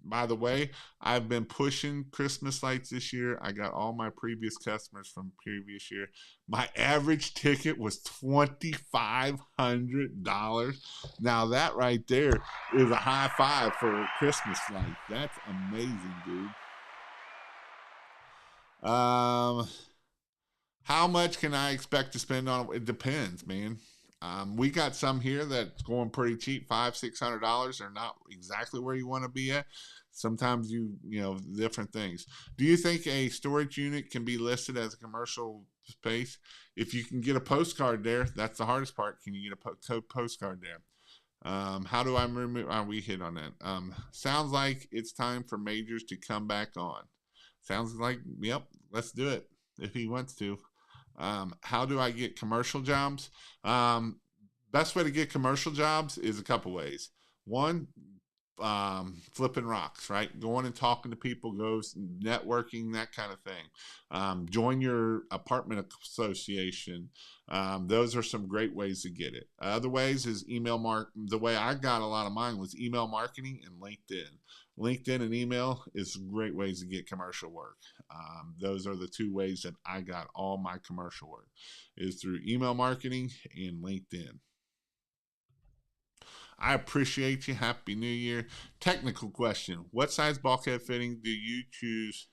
By the way, I've been pushing Christmas lights this year. I got all my previous customers from previous year. My average ticket was $2,500. Now that right there is a high five for Christmas lights. That's amazing, dude. How much can I expect to spend on it? It depends, man. We got some here that's going pretty cheap, $500-$600. They're not exactly where you want to be at. Sometimes you know different things. Do you think a storage unit can be listed as a commercial space? If you can get a postcard there, that's the hardest part. Can you get a postcard there? How do I remove? We hit on that. Sounds like it's time for Majors to come back on. Sounds like, yep, let's do it if he wants to. How do I get commercial jobs? Best way to get commercial jobs is a couple ways. One, flipping rocks, right? Going and talking to people, goes networking, that kind of thing. Join your apartment association. Those are some great ways to get it. Other ways is the way I got a lot of mine was email marketing and LinkedIn. LinkedIn and email is great ways to get commercial work. Those are the two ways that I got all my commercial work, is through email marketing and LinkedIn. I appreciate you. Happy New Year. Technical question. What size bulkhead fitting do you choose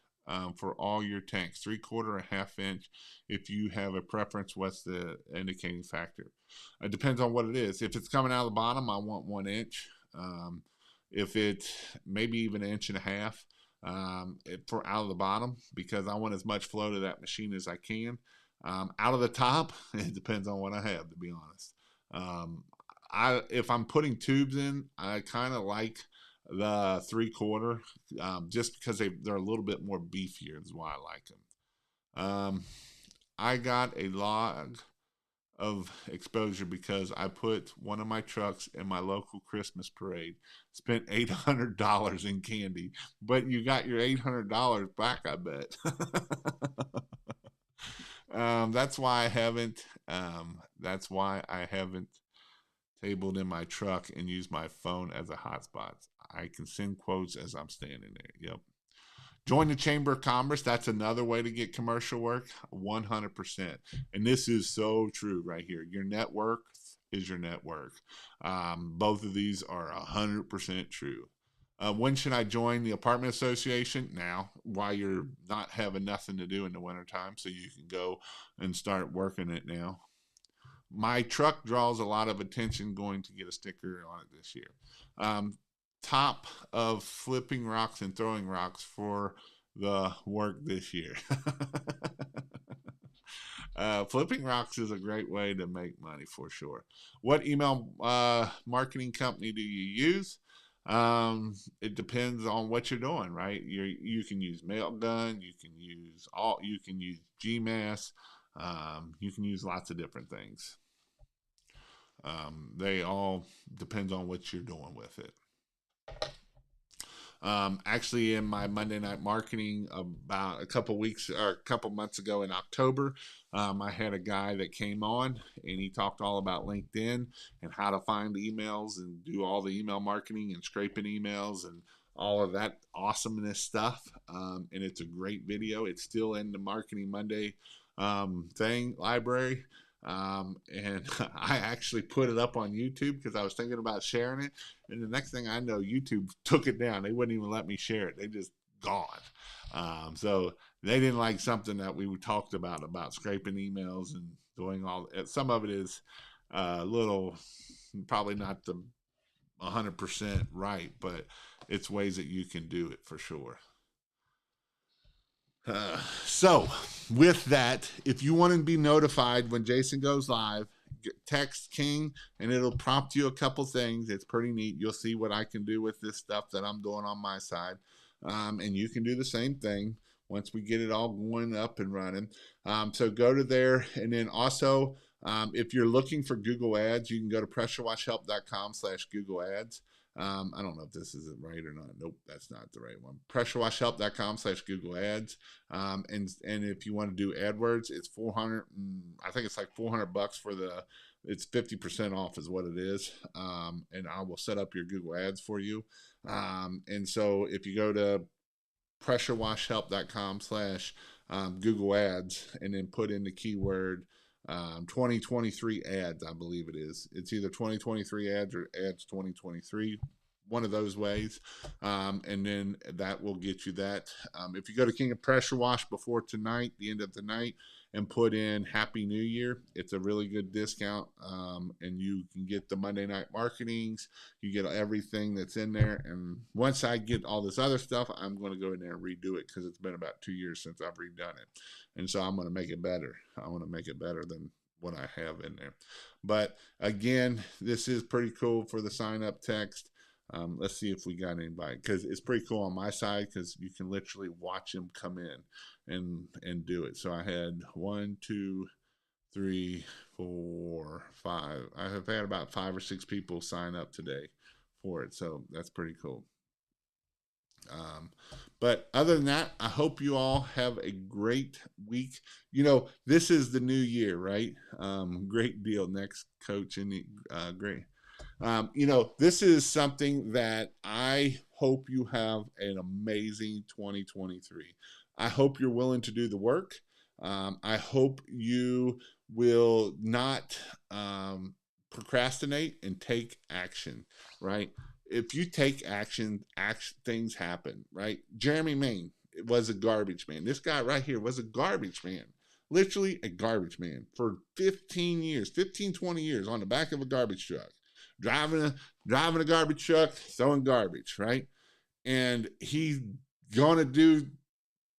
for all your tanks? 3/4 or 1/2 inch? If you have a preference, what's the indicating factor? It depends on what it is. If it's coming out of the bottom, I want 1 inch. If it's maybe even 1.5 inches for out of the bottom, because I want as much flow to that machine as I can. Out of the top, it depends on what I have, to be honest. If I'm putting tubes in, I kind of like the 3/4, just because they're a little bit more beefier is why I like them. I got a lot of exposure because I put one of my trucks in my local Christmas parade, spent $800 in candy, but you got your $800 back, I bet. That's why I haven't. That's why I haven't tabled in my truck and use my phone as a hotspot. I can send quotes as I'm standing there. Yep. Join the Chamber of Commerce. That's another way to get commercial work. 100%. And this is so true right here. Your network is your network. Both of these are 100% true. When should I join the apartment association? Now, while you're not having nothing to do in the wintertime, so you can go and start working it now. My truck draws a lot of attention, going to get a sticker on it this year. Top of flipping rocks and throwing rocks for the work this year. Flipping rocks is a great way to make money for sure. What email marketing company do you use? It depends on what you're doing, right? You can use Mailgun, you can use GMass, you can use lots of different things. They all depend on what you're doing with it. Actually, in my Monday Night Marketing about a couple months ago in October, I had a guy that came on and he talked all about LinkedIn and how to find emails and do all the email marketing and scraping emails and all of that awesomeness stuff. And it's a great video. It's still in the Marketing Monday library. And I actually put it up on YouTube because I was thinking about sharing it. And the next thing I know, YouTube took it down. They wouldn't even let me share it. They just gone. So they didn't like something that we talked about scraping emails and doing all. Some of it is a little, probably not the 100% right, but it's ways that you can do it for sure. So with that, if you want to be notified when Jason goes live, text King and it'll prompt you a couple things. It's pretty neat. You'll see what I can do with this stuff that I'm doing on my side. And you can do the same thing once we get it all going up and running. So go to there, and then also If you're looking for Google Ads, you can go to pressurewashhelp.com/Google Ads. I don't know if this is it right or not. Nope, that's not the right one. pressurewashhelp.com/Google Ads. And if you want to do AdWords, it's 400. I think it's like $400 for the. It's 50% off is what it is. And I will set up your Google Ads for you. And so if you go to pressurewashhelp.com/Google Ads and then put in the keyword 2023 ads, I believe it is. It's either 2023 ads or ads 2023, one of those ways. And then that will get you that. If you go to King of Pressure Wash before tonight, the end of the night, and put in Happy New Year, it's a really good discount. And you can get the Monday night marketings. You get everything that's in there. And once I get all this other stuff, I'm going to go in there and redo it because it's been about 2 years since I've redone it. And so I'm going to make it better. I want to make it better than what I have in there. But again, this is pretty cool for the sign up text. Let's see if we got anybody, because it's pretty cool on my side because you can literally watch them come in and do it. So I had 1, 2, 3, 4, 5. I have had about 5 or 6 people sign up today for it. So that's pretty cool. But other than that, I hope you all have a great week. You know, this is the new year, right? Great deal. Next coach, and great. You know, this is something that I hope you have an amazing 2023. I hope you're willing to do the work. I hope you will not procrastinate and take action, right? If you take action, things happen, right? Jeremy Main was a garbage man. This guy right here was a garbage man, literally a garbage man for 15 years, 15, 20 years on the back of a garbage truck, driving a garbage truck, throwing garbage, right? And he's going to do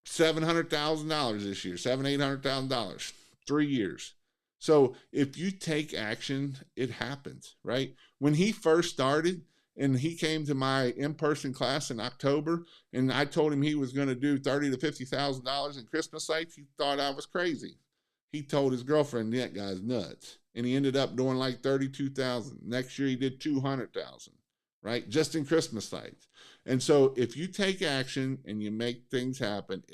$700,000 this year, $800,000, 3 years. So if you take action, it happens, right? When he first started, and he came to my in-person class in October, and I told him he was going to do $30,000 to $50,000 in Christmas lights, he thought I was crazy. He told his girlfriend, that guy's nuts. And he ended up doing like $32,000. Next year he did $200,000, right? Just in Christmas lights. And so if you take action and you make things happen,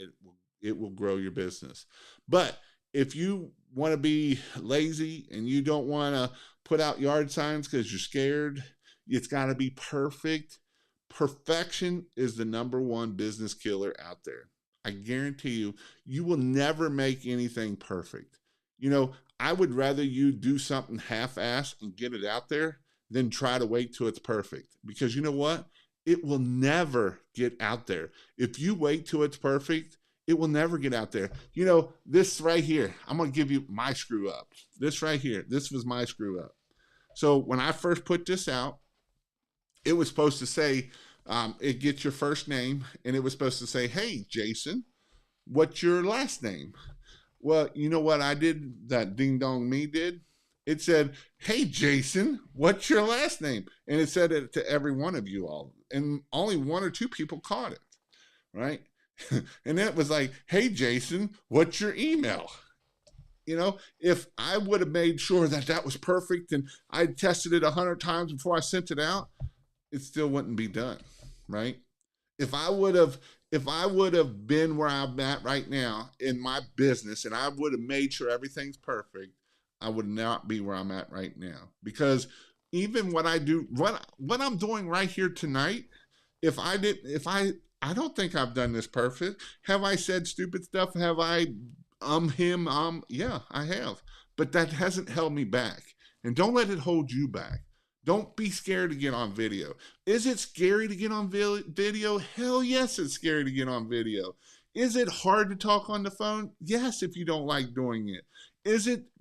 it will grow your business. But if you want to be lazy and you don't want to put out yard signs because you're scared, it's got to be perfect. Perfection is the #1 business killer out there. I guarantee you, you will never make anything perfect. You know, I would rather you do something half-assed and get it out there than try to wait till it's perfect. Because you know what? It will never get out there. If you wait till it's perfect, it will never get out there. You know, this right here, I'm going to give you my screw up. This right here, this was my screw up. So when I first put this out, it was supposed to say, it gets your first name, and it was supposed to say, hey, Jason, what's your last name? Well, you know what I did, that ding dong me did? It said, hey, Jason, what's your last name? And it said it to every one of you all, and only 1 or 2 people caught it, right? And then it was like, hey, Jason, what's your email? You know, if I would have made sure that that was perfect and I tested it 100 times before I sent it out, it still wouldn't be done, right? If I would have been where I'm at right now in my business and I would have made sure everything's perfect, I would not be where I'm at right now. Because even what I do, what I'm doing right here tonight, I don't think I've done this perfect. Have I said stupid stuff? Have I yeah, I have. But that hasn't held me back. And don't let it hold you back. Don't be scared to get on video. Is it scary to get on video? Hell yes, it's scary to get on video. Is it hard to talk on the phone? Yes, if you don't like doing it.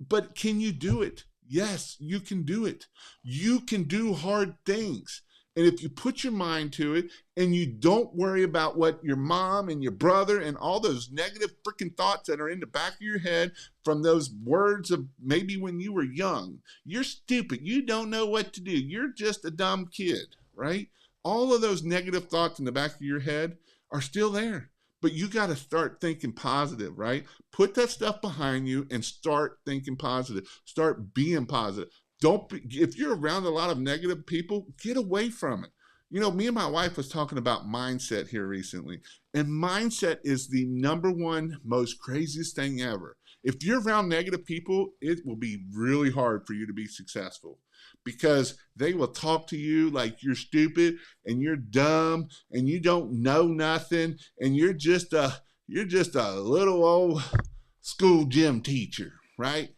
But can you do it? Yes, you can do it. You can do hard things. And if you put your mind to it and you don't worry about what your mom and your brother and all those negative freaking thoughts that are in the back of your head from those words of maybe when you were young, you're stupid. You don't know what to do. You're just a dumb kid, right? All of those negative thoughts in the back of your head are still there. but you got to start thinking positive, right? Put that stuff behind you and start thinking positive. Start being positive. Don't be, if you're around a lot of negative people, get away from it. You know, me and my wife was talking about mindset here recently, and mindset is the number one most craziest thing ever. If you're around negative people, it will be really hard for you to be successful because they will talk to you like you're stupid and you're dumb and you don't know nothing and you're just a little old school gym teacher, right?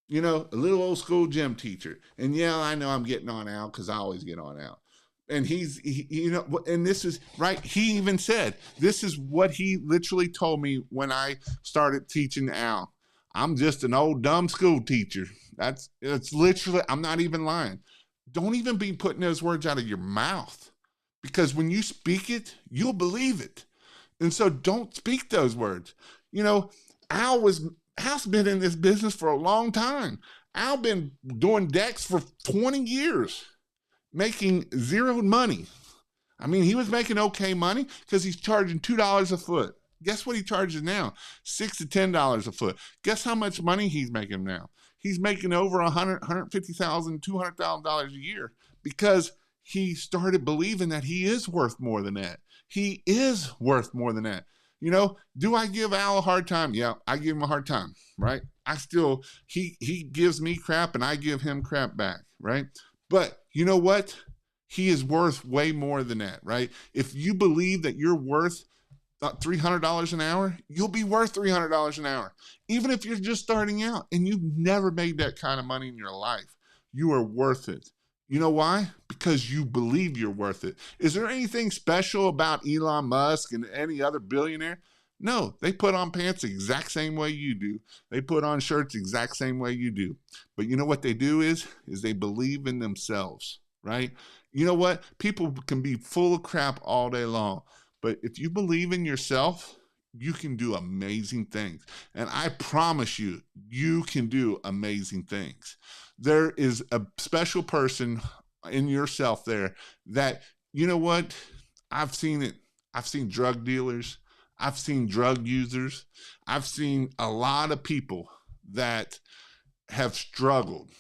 You know, a little old school gym teacher. And yeah, I know I'm getting on Al because I always get on Al. And you know, and this is right. He even said, this is what he literally told me when I started teaching Al. I'm just an old dumb school teacher. It's literally, I'm not even lying. Don't even be putting those words out of your mouth because when you speak it, you'll believe it. And so don't speak those words. You know, Al's been in this business for a long time. Al been doing decks for 20 years, making zero money. I mean, he was making okay money because he's charging $2 a foot. Guess what he charges now? $6 to $10 a foot. Guess how much money he's making now? He's making over $150,000, $200,000 a year because he started believing that he is worth more than that. He is worth more than that. You know, do I give Al a hard time? Yeah, I give him a hard time, right? He gives me crap and I give him crap back, right? But you know what? He is worth way more than that, right? If you believe that you're worth $300 an hour, you'll be worth $300 an hour. Even if you're just starting out and you've never made that kind of money in your life, you are worth it. You know why? Because you believe you're worth it. Is there anything special about Elon Musk and any other billionaire? No, they put on pants the exact same way you do. They put on shirts the exact same way you do. But you know what they do is they believe in themselves, right? You know what? People can be full of crap all day long. But if you believe in yourself, you can do amazing things. And I promise you, you can do amazing things. There is a special person in yourself there that, you know what? I've seen it. I've seen drug dealers. I've seen drug users. I've seen a lot of people that have struggled.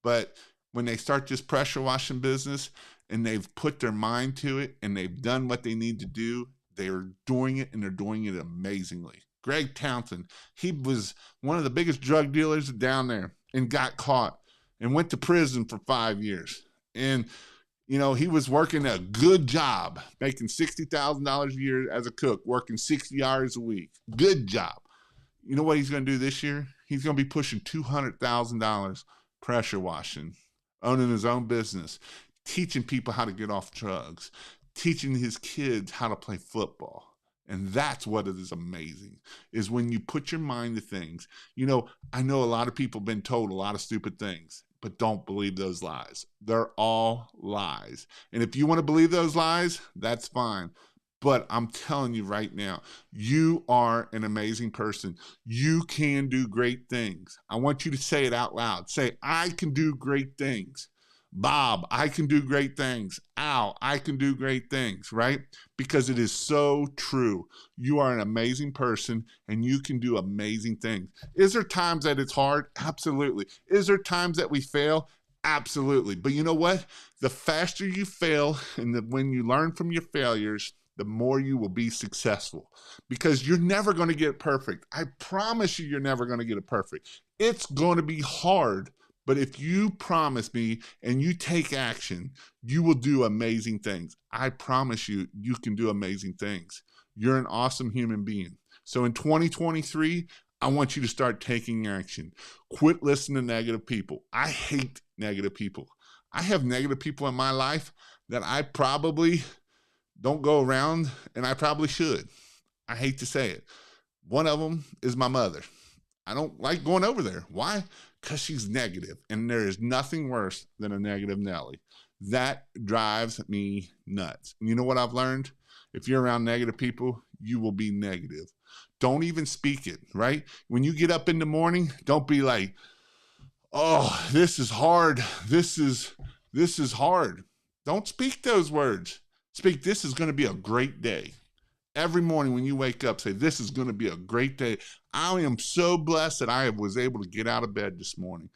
But when they start this pressure washing business and they've put their mind to it and they've done what they need to do, they're doing it and they're doing it amazingly. Greg Townsend, he was one of the biggest drug dealers down there and got caught and went to prison for 5 years. And, you know, he was working a good job, making $60,000 a year as a cook, working 60 hours a week. Good job. You know what he's going to do this year? He's going to be pushing $200,000 pressure washing, owning his own business, teaching people how to get off drugs, teaching his kids how to play football. And that's what is amazing, is when you put your mind to things. You know, I know a lot of people have been told a lot of stupid things, but don't believe those lies. They're all lies. And if you want to believe those lies, that's fine. But I'm telling you right now, you are an amazing person. You can do great things. I want you to say it out loud. Say, I can do great things. Bob, I can do great things. Al, I can do great things, right? Because it is so true. You are an amazing person and you can do amazing things. Is there times that it's hard? Absolutely. Is there times that we fail? Absolutely. But you know what? The faster you fail and when you learn from your failures, the more you will be successful, because you're never going to get perfect. I promise you're never going to get it perfect. It's going to be hard. But if you promise me and you take action, you will do amazing things. I promise you, you can do amazing things. You're an awesome human being. So in 2023, I want you to start taking action. Quit listening to negative people. I hate negative people. I have negative people in my life that I probably don't go around, and I probably should. I hate to say it. One of them is my mother. I don't like going over there. Why? Because she's negative, and there is nothing worse than a negative Nelly. That drives me nuts. And you know what I've learned? If you're around negative people, you will be negative. Don't even speak it, right? When you get up in the morning, don't be like, oh, this is hard. This is hard. Don't speak those words. Speak, this is going to be a great day. Every morning when you wake up, say, this is going to be a great day. I am so blessed that I was able to get out of bed this morning.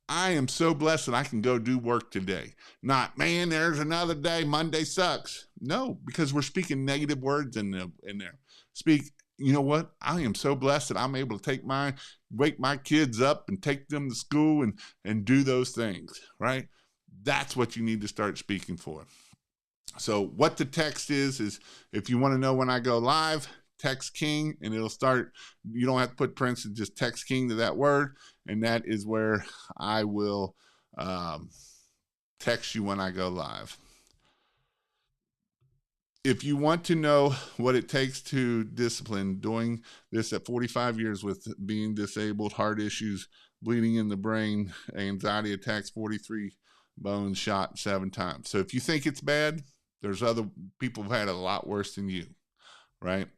I am so blessed that I can go do work today. Not, man, there's another day. Monday sucks. No, because we're speaking negative words in there. Speak, you know what? I am so blessed that I'm able to wake my kids up and take them to school and do those things, right? That's what you need to start speaking for. So what the text is if you want to know when I go live, text King and it'll start. You don't have to put parentheses, just text King to that word. And that is where I will text you when I go live. If you want to know what it takes to discipline, doing this at 45 years with being disabled, heart issues, bleeding in the brain, anxiety attacks, 43 bones shot 7 times. So if you think it's bad, there's other people who've had it a lot worse than you, right?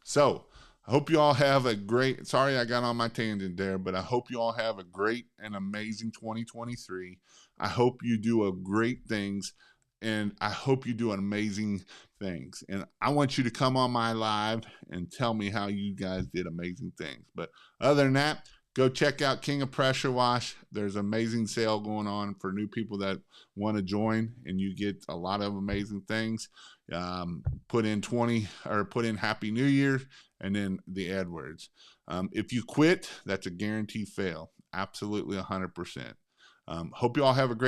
So I hope you all have a great, sorry I got on my tangent there, but I hope you all have a great and amazing 2023. I hope you do great things, and I hope you do amazing things. And I want you to come on my live and tell me how you guys did amazing things. But other than that, go check out King of Pressure Wash. There's an amazing sale going on for new people that want to join, and you get a lot of amazing things. Put in Happy New Year and then the AdWords. If you quit, that's a guaranteed fail. Absolutely 100%. Hope you all have a great